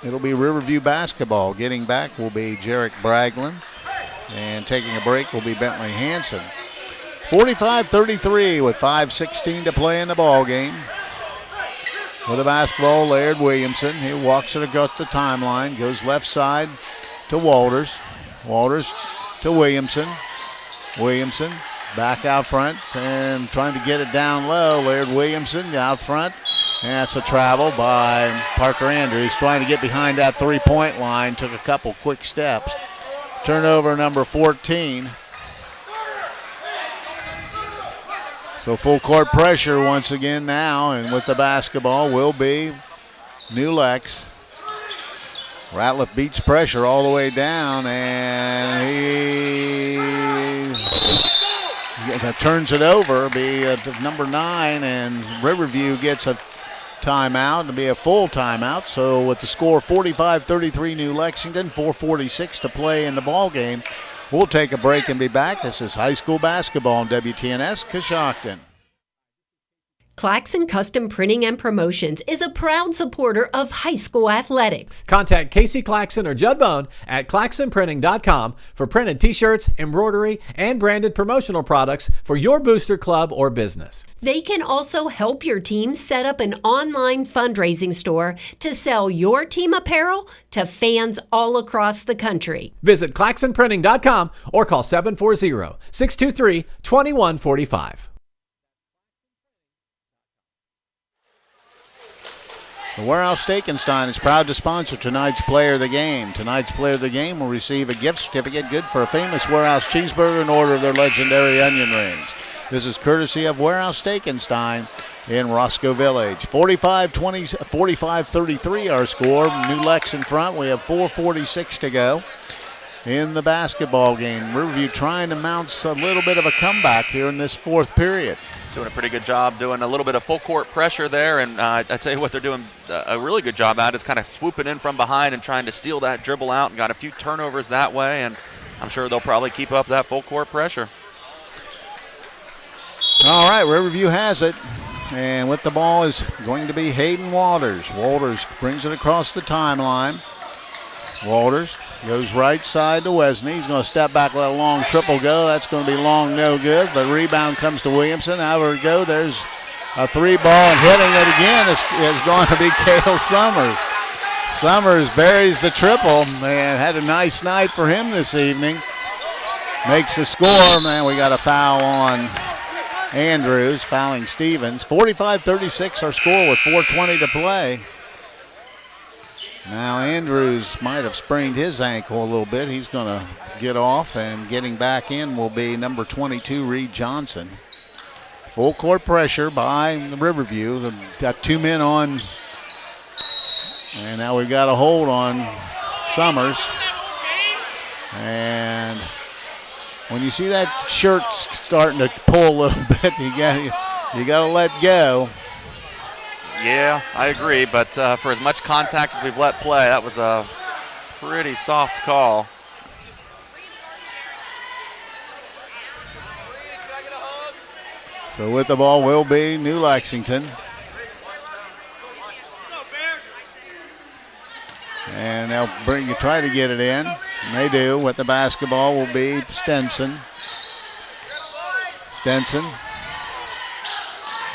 it'll be Riverview basketball. Getting back will be Jarek Braglin. And taking a break will be Bentley Hanson. 45-33 with 5:16 to play in the ball game. With the basketball, Laird Williamson. He walks it across the timeline. Goes left side to Walters. Walters to Williamson. Williamson back out front and trying to get it down low. Laird Williamson out front. And that's a travel by Parker Andrews. Trying to get behind that three-point line. Took a couple quick steps. Turnover number 14. So full court pressure once again now, and with the basketball will be New Lex. Ratliff beats pressure all the way down, and he turns it over. Be number 9, and Riverview gets a timeout to be a full timeout. So with the score 45-33 New Lexington, 4:46 to play in the ball game. We'll take a break and be back. This is high school basketball on WTNS Coshocton. Claxon Custom Printing and Promotions is a proud supporter of high school athletics. Contact Casey Claxon or Judd Bone at claxonprinting.com for printed t-shirts, embroidery, and branded promotional products for your booster club or business. They can also help your team set up an online fundraising store to sell your team apparel to fans all across the country. Visit claxonprinting.com or call 740-623-2145. The Warehouse Steakenstein is proud to sponsor tonight's Player of the Game. Tonight's Player of the Game will receive a gift certificate good for a famous Warehouse cheeseburger in order of their legendary onion rings. This is courtesy of Warehouse Steakenstein in Roscoe Village. 45-33 our score. New Lex in front. We have 4:46 to go in the basketball game. Riverview trying to mount a little bit of a comeback here in this fourth period. Doing a pretty good job doing a little bit of full court pressure there, and I tell you what they're doing a really good job at is kind of swooping in from behind and trying to steal that dribble out, and got a few turnovers that way, and I'm sure they'll probably keep up that full court pressure. All right, Riverview has it, and with the ball is going to be Hayden Walters. Walters brings it across the timeline. Walters goes right side to Wesney. He's going to step back, let a long triple go. That's going to be long, no good. But rebound comes to Williamson. However it go, there's a 3 ball, and hitting it again is going to be Cale Summers. Summers buries the triple and had a nice night for him this evening. Makes the score. Man, we got a foul on Andrews, fouling Stevens. 45-36 our score with 4:20 to play. Now Andrews might have sprained his ankle a little bit. He's going to get off, and getting back in will be number 22, Reed Johnson. Full court pressure by Riverview. They've got 2 men on, and now we've got a hold on Summers. And when you see that shirt starting to pull a little bit, you got to let go. Yeah, I agree, but for as much contact as we've let play, that was a pretty soft call. So with the ball will be New Lexington. And they'll try to get it in. And they do. With the basketball will be Stenson. Stenson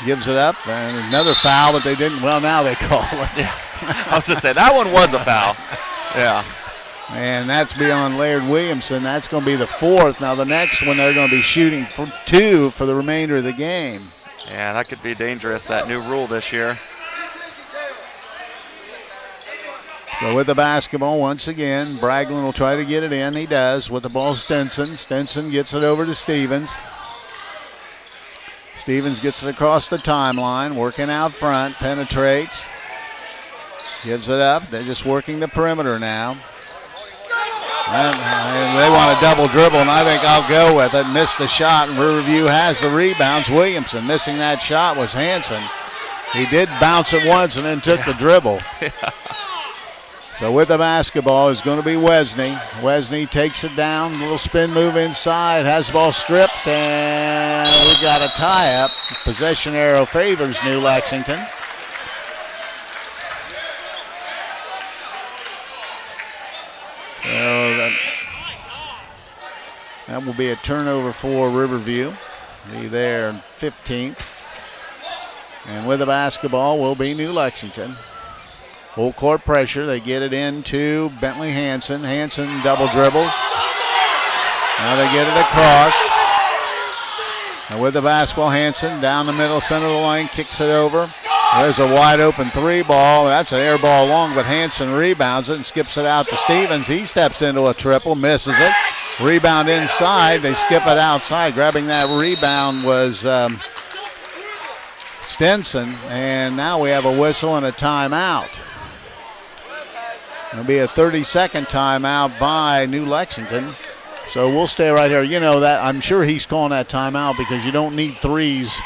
gives it up, and another foul, but they didn't. Well, now they call it. Yeah. I was just saying, that one was a foul. Yeah. And that's beyond Laird Williamson. That's going to be the 4th. Now the next one, they're going to be shooting for 2 for the remainder of the game. Yeah, that could be dangerous, that new rule this year. So with the basketball, once again, Braglin will try to get it in. He does. With the ball, Stenson. Stenson gets it over to Stevens. Stevens gets it across the timeline, working out front, penetrates, gives it up. They're just working the perimeter now. And they want a double dribble, and I think I'll go with it. Missed the shot, and Riverview has the rebounds. Williamson missing that shot was Hanson. He did bounce it once and then took the dribble. So with the basketball is going to be Wesney. Wesney takes it down, a little spin move inside, has the ball stripped, and we've got a tie-up. Possession arrow favors New Lexington. So that will be a turnover for Riverview. Be there 15th. And with the basketball will be New Lexington. Full court pressure. They get it into Bentley Hanson. Hanson double dribbles. Now they get it across. And with the basketball, Hanson down the middle, center of the lane, kicks it over. There's a wide open 3 ball. That's an air ball long, but Hanson rebounds it and skips it out to Stevens. He steps into a triple, misses it. Rebound inside. They skip it outside. Grabbing that rebound was Stenson, and now we have a whistle and a timeout. It'll be a 30-second timeout by New Lexington. So we'll stay right here. You know that I'm sure he's calling that timeout because you don't need threes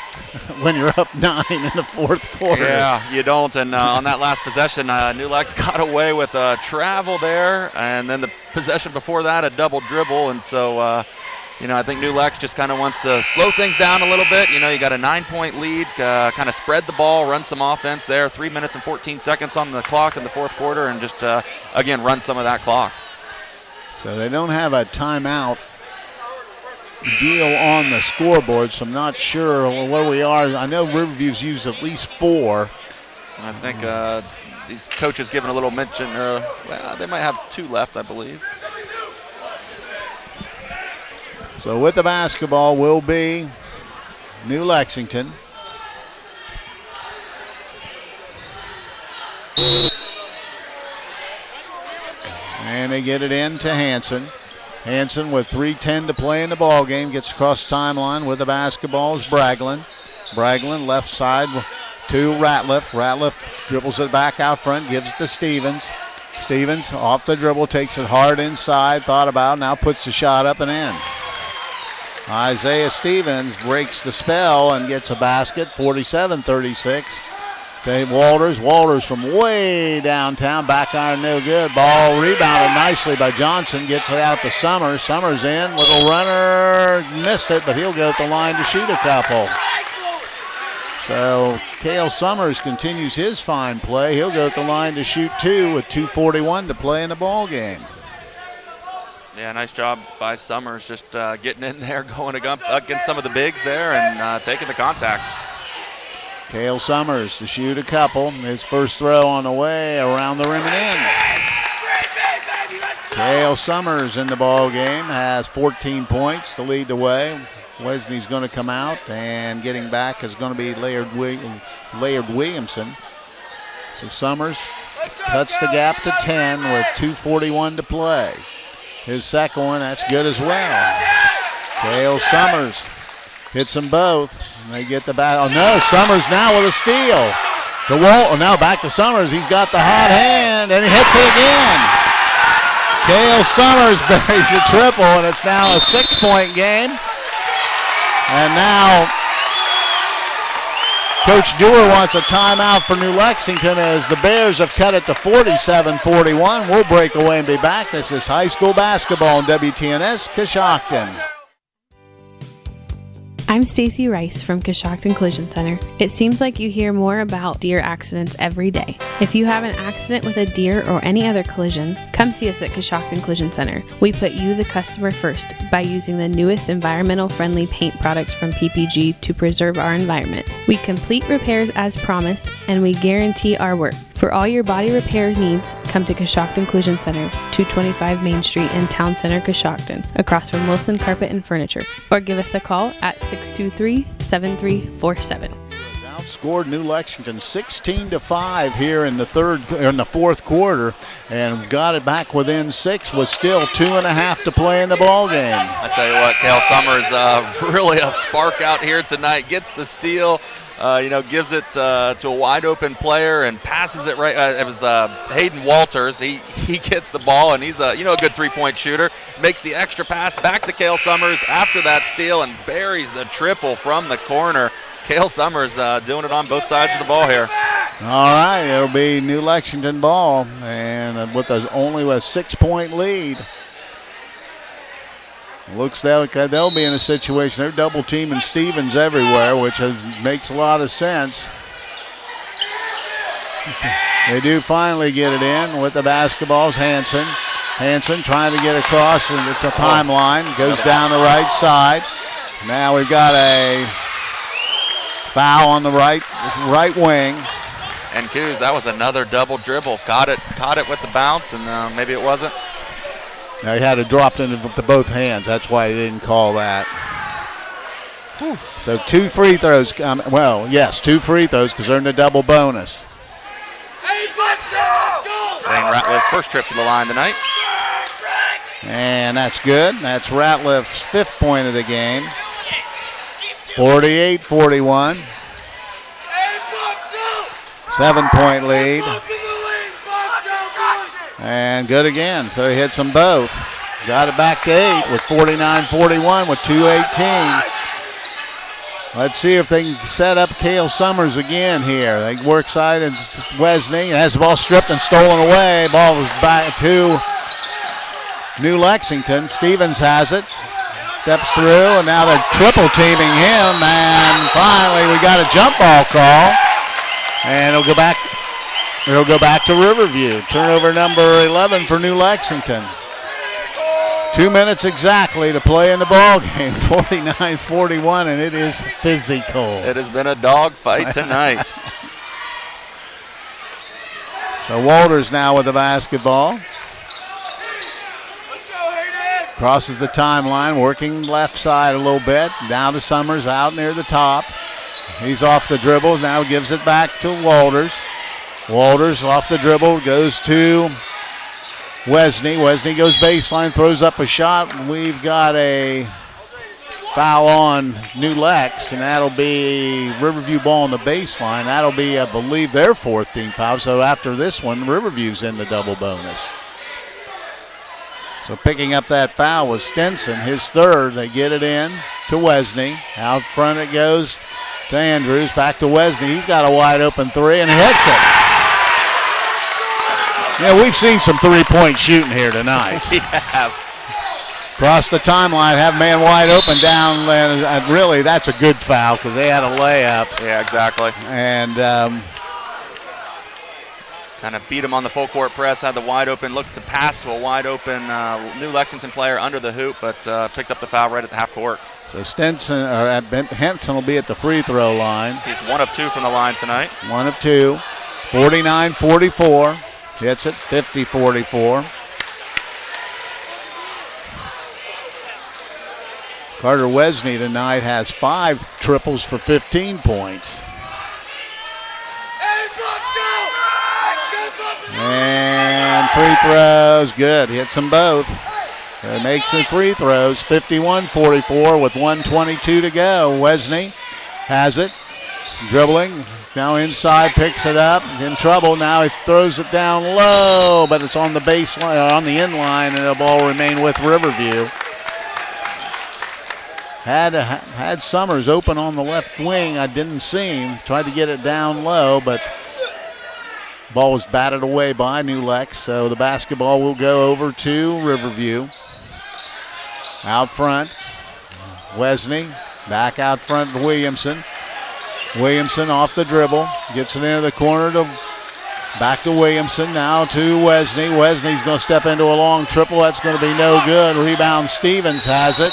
when you're up 9 in the fourth quarter. Yeah, you don't. And on that last possession, New Lex got away with a travel there, and then the possession before that, a double dribble. And so, I think New Lex just kind of wants to slow things down a little bit. You got a 9-point lead, kind of spread the ball, run some offense there. 3 minutes and 14 seconds on the clock in the fourth quarter, and just, again, run some of that clock. So they don't have a timeout deal on the scoreboard, so I'm not sure where we are. I know Riverview's used at least 4. I think these coaches giving a little mention. They might have 2 left, I believe. So with the basketball will be New Lexington. And they get it in to Hanson. Hanson with 3:10 to play in the ball game gets across the timeline with the basketball is Braglin. Braglin left side to Ratliff. Ratliff dribbles it back out front, gives it to Stevens. Stevens off the dribble, takes it hard inside, thought about, now puts the shot up and in. Isaiah Stevens breaks the spell and gets a basket, 47-36. Dave Walters from way downtown, back iron no good. Ball rebounded nicely by Johnson, gets it out to Summers. Summers in, little runner, missed it, but he'll go at the line to shoot a couple. So Cale Summers continues his fine play. He'll go at the line to shoot 2 with 2:41 to play in the ball game. Yeah, nice job by Summers, just getting in there, going against some of the bigs there and taking the contact. Cale Summers to shoot a couple. His first throw on the way, around the rim and in. Cale Summers in the ball game has 14 points to lead the way. Wesley's going to come out, and getting back is going to be Laird Williamson. So Summers cuts the gap to 10 with 2:41 to play. His second one, that's good as well. Cale Summers hits them both. And they get the back. Oh, no, Summers now with a steal. Now back to Summers. He's got the hot hand, and he hits it again. Cale Summers buries the triple, and it's now a 6-point game. And now Coach Dewar wants a timeout for New Lexington as the Bears have cut it to 47-41. We'll break away and be back. This is high school basketball on WTNS Coshocton. I'm Stacy Rice from Coshocton Collision Center. It seems like you hear more about deer accidents every day. If you have an accident with a deer or any other collision, come see us at Coshocton Collision Center. We put you, the customer, first by using the newest environmental-friendly paint products from PPG to preserve our environment. We complete repairs as promised, and we guarantee our work. For all your body repair needs, come to Coshocton Collision Center, 225 Main Street in Town Center, Coshocton, across from Wilson Carpet and Furniture, or give us a call at 623-7347. Outscored New Lexington 16-5 here in the fourth quarter, and got it back within 6 with still 2.5 to play in the ball game. I tell you what, Cale Summers really a spark out here tonight. Gets the steal. Gives it to a wide open player and passes it right. It was Hayden Walters. He gets the ball, and he's a good 3-point shooter. Makes the extra pass back to Cale Summers after that steal and buries the triple from the corner. Cale Summers doing it on both sides of the ball here. All right, it'll be New Lexington ball, and with only a 6-point lead. Looks like they'll be in a situation. They're double teaming Stevens everywhere, which makes a lot of sense. They do finally get it in with the basketballs. Hanson trying to get across the timeline. Goes down the right side. Now we've got a foul on the right wing. And Coos, that was another double dribble. Caught it with the bounce, and maybe it wasn't. Now he had it dropped into both hands. That's why he didn't call that. Whew. So 2 free throws. 2 free throws because they're in the double bonus. Lane Ratliff's first trip to the line tonight. And that's good. That's Ratliff's 5th point of the game. 48-41. 7-point lead. And good again, so he hits them both. Got it back to 8 with 49-41 with 2:18. Let's see if they can set up Cale Summers again here. They work side and Wesney has the ball stripped and stolen away. Ball was back to New Lexington. Stevens has it. Steps through, and now they're triple teaming him. And finally, we got a jump ball call. And it'll go back to Riverview. Turnover number 11 for New Lexington. 2 minutes exactly to play in the ball game. 49-41, and it is physical. It has been a dog fight tonight. So Walters now with the basketball. Crosses the timeline, working left side a little bit. Down to Summers, out near the top. He's off the dribble, now gives it back to Walters. Walters off the dribble, goes to Wesney. Wesney goes baseline, throws up a shot. We've got a foul on New Lex, and that'll be Riverview ball on the baseline. That'll be, I believe, their 4th team foul. So after this one, Riverview's in the double bonus. So picking up that foul was Stinson, his 3rd. They get it in to Wesney. Out front it goes to Andrews. Back to Wesney. He's got a wide open 3 and he hits it. Yeah, we've seen some 3-point shooting here tonight. We have. Cross the timeline, have man wide open down. And really, that's a good foul because they had a layup. Yeah, exactly. And kind of beat him on the full court press, had the wide open, looked to pass to a wide open New Lexington player under the hoop, but picked up the foul right at the half court. So Henson will be at the free throw line. He's 1 of 2 from the line tonight. 1 of 2. 49-44. Hits it 50-44. Carter Wesney tonight has 5 triples for 15 points. And free throws, good. Hits them both. It makes the free throws. 51-44 with 1:22 to go. Wesney has it. Dribbling. Now inside, picks it up. In trouble. Now he throws it down low, but it's on the baseline, on the end line, and the ball will remain with Riverview. Had Summers open on the left wing. I didn't see him. Tried to get it down low, but ball was batted away by New Lex, so the basketball will go over to Riverview. Out front, Wesney. Back out front to Williamson. Williamson off the dribble. Gets it into the corner back to Williamson. Now to Wesney. Wesney's going to step into a long triple. That's going to be no good. Rebound Stevens has it.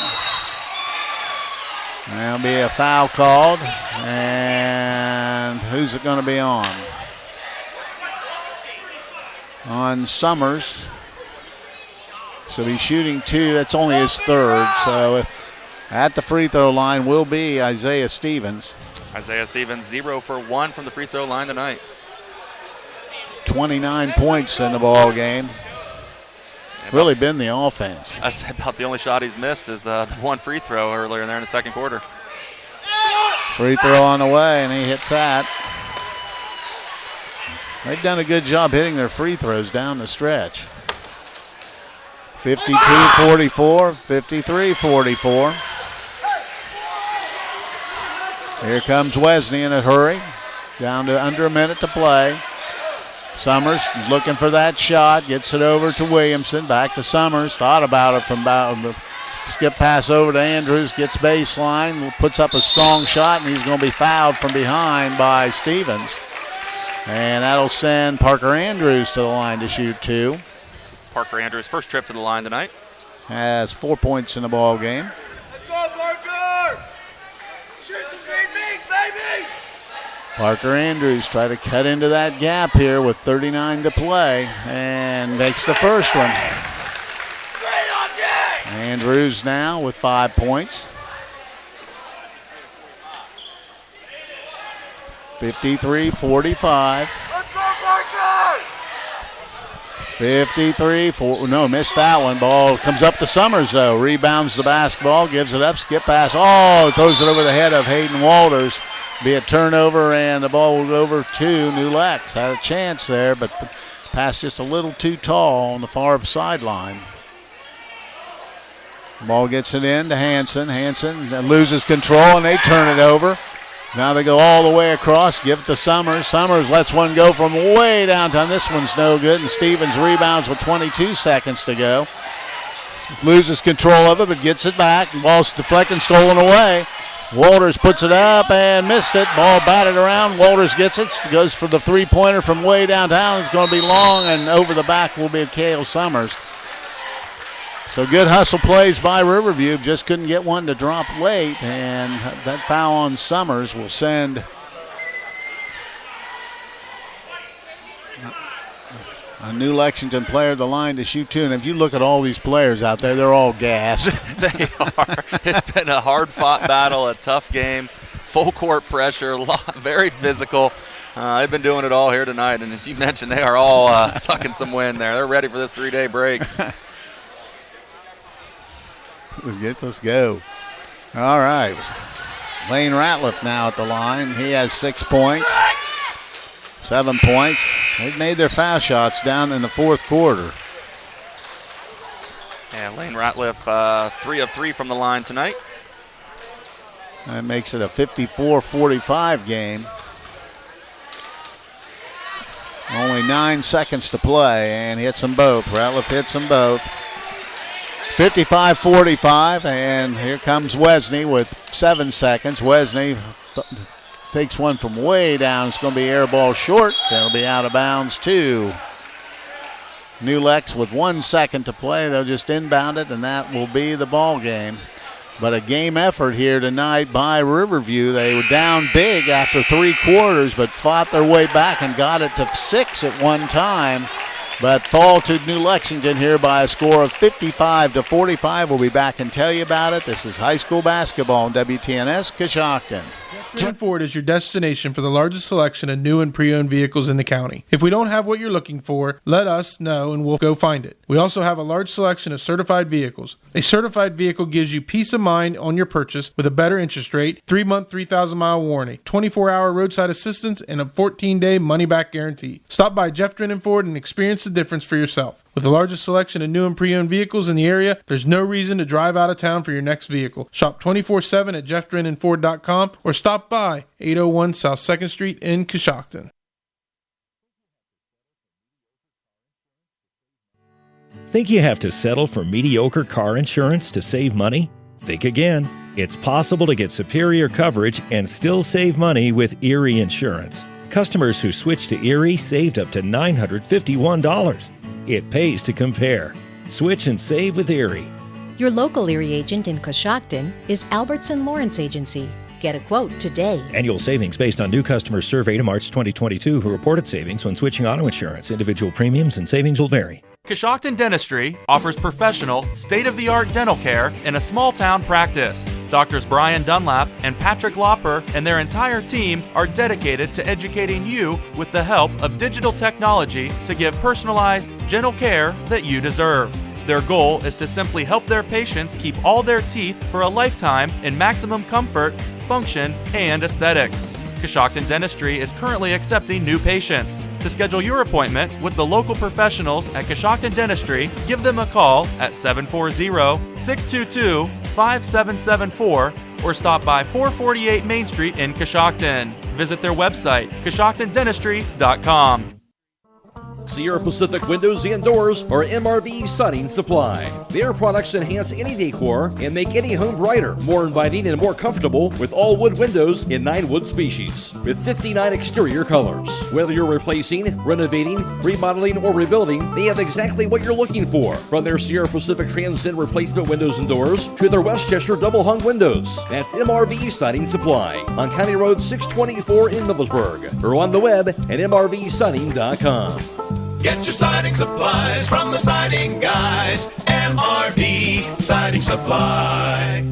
There'll be a foul called. And who's it going to be on? On Summers. So he's shooting 2. That's only his 3rd. So at the free throw line will be Isaiah Stevens. Isaiah Stevens 0 for 1 from the free throw line tonight. 29 points in the ball game. Really been the offense. I said about the only shot he's missed is the one free throw earlier there in the second quarter. Free throw on the way, and he hits that. They've done a good job hitting their free throws down the stretch. 52-44, 53-44. Here comes Wesney in a hurry. Down to under a minute to play. Summers looking for that shot. Gets it over to Williamson. Back to Summers. Thought about it from about skip pass over to Andrews. Gets baseline. Puts up a strong shot, and he's going to be fouled from behind by Stevens. And that'll send Parker Andrews to the line to shoot 2. Parker Andrews' first trip to the line tonight. Has 4 points in the ball game. Let's go, Parker! Shoot the green beans, baby! Parker Andrews try to cut into that gap here with 39 to play and makes the first one. Andrews now with 5 points. 53-45. Let's go, Parker! 53-4. No, missed that one. Ball comes up to Summers, though. Rebounds the basketball, gives it up, skip pass. Oh, throws it over the head of Hayden Walters. be a turnover, and the ball will go over to New Lex. Had a chance there, but passed just a little too tall on the far sideline. Ball gets it in to Hanson. Hanson loses control, and they turn it over. Now they go all the way across, give it to Summers. Summers lets one go from way downtown. This one's no good, and Stevens rebounds with 22 seconds to go. Loses control of it, but gets it back. Ball's deflected, stolen away. Walters puts it up and missed it. Ball batted around. Walters gets it. Goes for the three-pointer from way downtown. It's going to be long, and over the back will be Cale Summers. So good hustle plays by Riverview. Just couldn't get one to drop late, and that foul on Summers will send a new Lexington player to the line to shoot two. And if you look at all these players out there, they're all gassed. They are. It's been a hard-fought battle, a tough game, full court pressure, very physical. They've been doing it all here tonight, and as you mentioned, they are all sucking some wind there. They're ready for this 3-day break. Let's go. All right. Lane Ratliff now at the line. He has 6 points. 7 points. They've made their foul shots down in the fourth quarter. And Lane Ratliff 3 of 3 from the line tonight. That makes it a 54-45 game. Only 9 seconds to play, and hits them both. Ratliff hits them both. 55-45, and here comes Wesney with 7 seconds. Wesney takes one from way down. It's going to be air ball short. That'll be out of bounds too. New Lex with 1 second to play. They'll just inbound it, and that will be the ball game. But a game effort here tonight by Riverview. They were down big after 3 quarters, but fought their way back and got it to 6 at one time. But fall to New Lexington here by a score of 55-45. We'll be back and tell you about it. This is high school basketball on WTNS Coshocton. Jeff Ford is your destination for the largest selection of new and pre-owned vehicles in the county. If we don't have what you're looking for, let us know and we'll go find it. We also have a large selection of certified vehicles. A certified vehicle gives you peace of mind on your purchase with a better interest rate, 3-month, 3,000-mile warranty, 24-hour roadside assistance, and a 14-day money-back guarantee. Stop by Jeff Drennan Ford and experience the difference for yourself. With the largest selection of new and pre-owned vehicles in the area, there's no reason to drive out of town for your next vehicle. Shop 24/7 at jeffdrennanford.com or stop by 801 South 2nd Street in Coshocton. Think you have to settle for mediocre car insurance to save money? Think again. It's possible to get superior coverage and still save money with Erie Insurance. Customers who switched to Erie saved up to $951. It pays to compare. Switch and save with Erie. Your local Erie agent in Coshocton is Albertson Lawrence Agency. Get a quote today. Annual savings based on new customers surveyed in March 2022 who reported savings when switching auto insurance. Individual premiums and savings will vary. Coshocton Dentistry offers professional, state-of-the-art dental care in a small-town practice. Doctors Brian Dunlap and Patrick Lopper and their entire team are dedicated to educating you with the help of digital technology to give personalized, gentle care that you deserve. Their goal is to simply help their patients keep all their teeth for a lifetime in maximum comfort, function, and aesthetics. Coshocton Dentistry is currently accepting new patients. To schedule your appointment with the local professionals at Coshocton Dentistry, give them a call at 740-622-5774 or stop by 448 Main Street in Coshocton. Visit their website, CoshoctonDentistry.com. Sierra Pacific Windows and Doors are MRV Siding Supply. Their products enhance any decor and make any home brighter, more inviting and more comfortable with all wood windows in 9 wood species with 59 exterior colors. Whether you're replacing, renovating, remodeling, or rebuilding, they have exactly what you're looking for. From their Sierra Pacific Transcend replacement windows and doors to their Westchester double hung windows. That's MRV Siding Supply on County Road 624 in Middlesburg or on the web at mrvsiding.com. Get your siding supplies from the siding guys. MRV Siding Supply.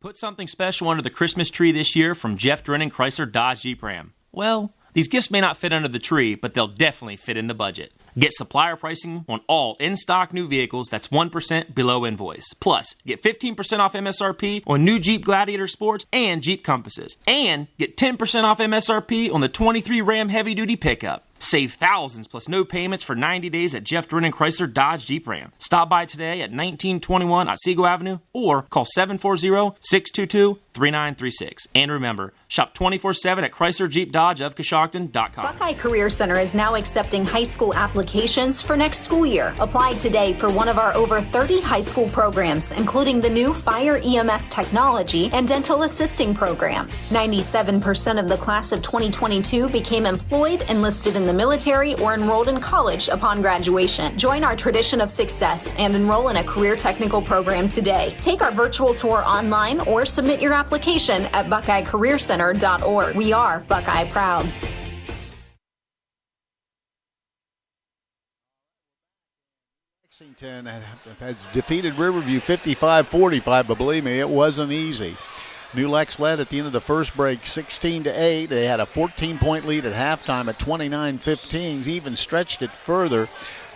Put something special under the Christmas tree this year from Jeff Drennan Chrysler Dodge Jeep Ram. Well, these gifts may not fit under the tree, but they'll definitely fit in the budget. Get supplier pricing on all in-stock new vehicles that's 1% below invoice. Plus, get 15% off MSRP on new Jeep Gladiator Sports and Jeep Compasses. And get 10% off MSRP on the 23 Ram Heavy Duty Pickup. Save thousands plus no payments for 90 days at Jeff Drennan Chrysler Dodge Jeep Ram. Stop by today at 1921 Otsego Avenue or call 740-622-3936. And remember, shop 24/7 at Chrysler Jeep Dodge of Coshocton.com. Buckeye Career Center is now accepting high school applications for next school year. Apply today for one of our over 30 high school programs, including the new Fire EMS Technology and Dental Assisting programs. 97% of the class of 2022 became employed, enlisted in the military, or enrolled in college upon graduation. Join our tradition of success and enroll in a career technical program today. Take our virtual tour online or submit your application at BuckeyeCareerCenter.org. We are Buckeye Proud. Lexington has defeated Riverview 55-45, but believe me, it wasn't easy. New Lex led at the end of the first break 16-8. They had a 14-point lead at halftime at 29-15. Even stretched it further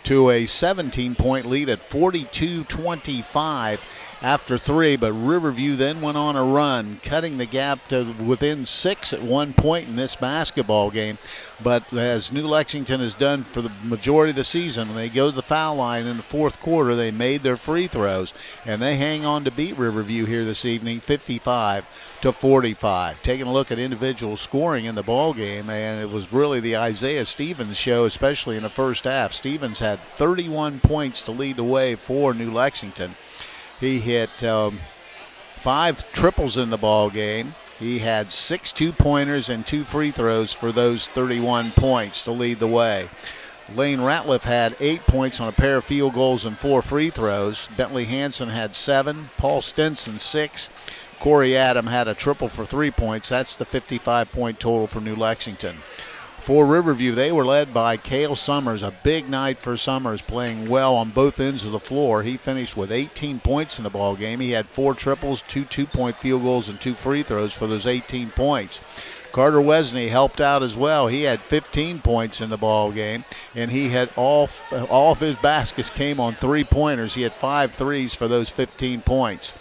to a 17-point lead at 42-25 after 3. But Riverview then went on a run, cutting the gap to within 6 at one point in this basketball game. But as New Lexington has done for the majority of the season, when they go to the foul line in the fourth quarter, they made their free throws, and they hang on to beat Riverview here this evening, 55-45. Taking a look at individual scoring in the ball game, and it was really the Isaiah Stevens show, especially in the first half. Stevens had 31 points to lead the way for New Lexington. He hit 5 triples in the ball game. He had 6 two-pointers and 2 free throws for those 31 points to lead the way. Lane Ratliff had 8 points on a pair of field goals and 4 free throws. Bentley Hansen had 7. Paul Stinson 6. Corey Adam had a triple for 3 points. That's the 55-point total for New Lexington. For Riverview, they were led by Cale Summers. A big night for Summers, playing well on both ends of the floor. He finished with 18 points in the ball game. He had 4 triples, 2 two-point field goals, and 2 free throws for those 18 points. Carter Wesney helped out as well. He had 15 points in the ball game, and he had all of his baskets came on 3-pointers. He had 5 threes for those 15 points.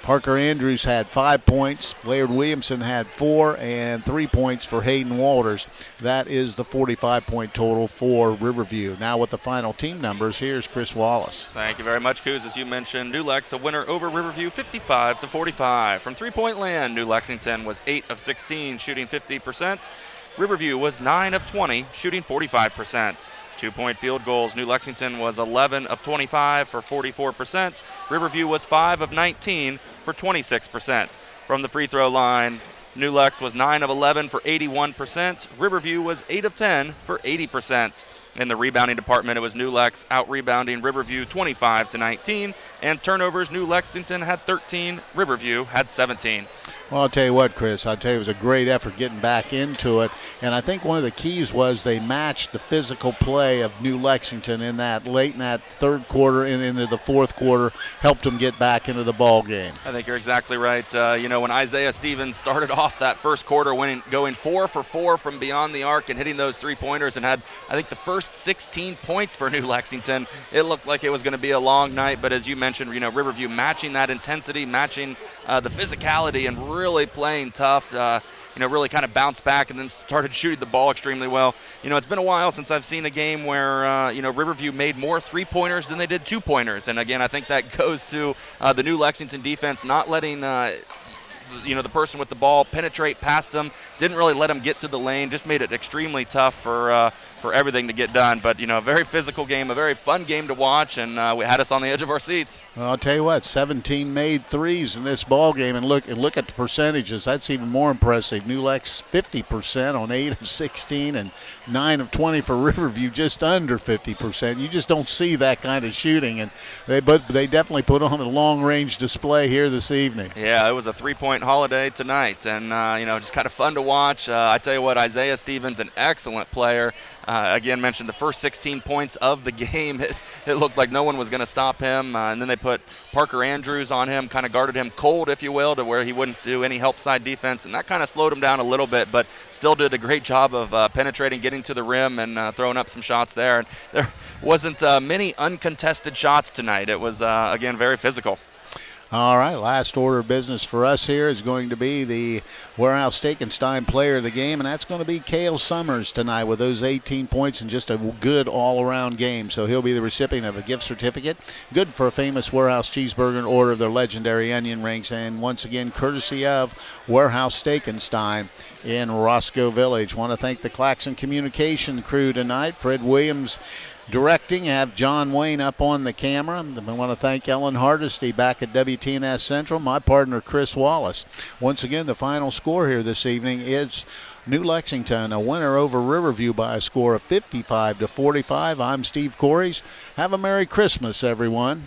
Parker Andrews had 5 points. Laird Williamson had 4 and 3 points for Hayden Walters. That is the 45-point total for Riverview. Now with the final team numbers, here's Chris Wallace. Thank you very much, Coos. As you mentioned, New Lex a winner over Riverview 55-45. From three-point land, New Lexington was 8 of 16, shooting 50%. Riverview was 9 of 20, shooting 45%. 2-point field goals, New Lexington was 11 of 25 for 44%. Riverview was 5 of 19 for 26%. From the free throw line, New Lex was 9 of 11 for 81%. Riverview was 8 of 10 for 80%. In the rebounding department, it was New Lex out-rebounding Riverview 25-19. And turnovers, New Lexington had 13, Riverview had 17. Well, I'll tell you what, Chris, it was a great effort getting back into it. And I think one of the keys was they matched the physical play of New Lexington in that late in that third quarter and into the fourth quarter, helped them get back into the ball game. I think you're exactly right. When Isaiah Stevens started off that first quarter going 4 for 4 from beyond the arc and hitting those 3-pointers and had, I think, the first 16 points for New Lexington, it looked like it was going to be a long night. But as you mentioned, Riverview matching that intensity, matching the physicality, and really playing tough, really kind of bounced back and then started shooting the ball extremely well. It's been a while since I've seen a game where, Riverview made more 3-pointers than they did 2-pointers. And again, I think that goes to the New Lexington defense not letting the person with the ball penetrate past them, didn't really let him get to the lane, just made it extremely tough for everything to get done. But, a very physical game, a very fun game to watch, and we had us on the edge of our seats. Well, I'll tell you what, 17 made threes in this ball game, and look at the percentages. That's even more impressive. New Lex 50% on 8 of 16 and 9 of 20 for Riverview, just under 50%. You just don't see that kind of shooting, but they definitely put on a long-range display here this evening. Yeah, it was a 3-point holiday tonight, and just kind of fun to watch. I tell you what, Isaiah Stevens, an excellent player. again mentioned the first 16 points of the game. It looked like no one was going to stop him, and then they put Parker Andrews on him, kind of guarded him cold, if you will, to where he wouldn't do any help side defense, and that kind of slowed him down a little bit, but still did a great job of penetrating, getting to the rim, and throwing up some shots there. And there wasn't many uncontested shots tonight. It was, again, very physical. All right, last order of business for us here is going to be the Warehouse Steak-N-Stein player of the game, and that's going to be Cale Summers tonight with those 18 points and just a good all-around game. So he'll be the recipient of a gift certificate, good for a famous Warehouse cheeseburger in order of their legendary onion rings, and once again, courtesy of Warehouse Steak-N-Stein in Roscoe Village. Want to thank the Claxon Communication crew tonight. Fred Williams directing, have John Wayne up on the camera. I want to thank Ellen Hardesty back at WTNS Central, my partner Chris Wallace. Once again, the final score here this evening is New Lexington, a winner over Riverview by a score of 55-45. I'm Steve Corries. Have a Merry Christmas, everyone.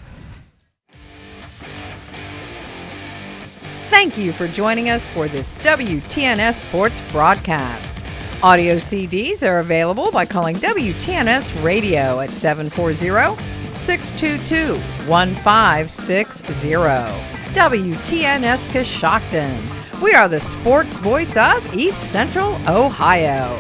Thank you for joining us for this WTNS Sports broadcast. Audio CDs are available by calling WTNS Radio at 740-622-1560. WTNS Coshocton. We are the sports voice of East Central Ohio.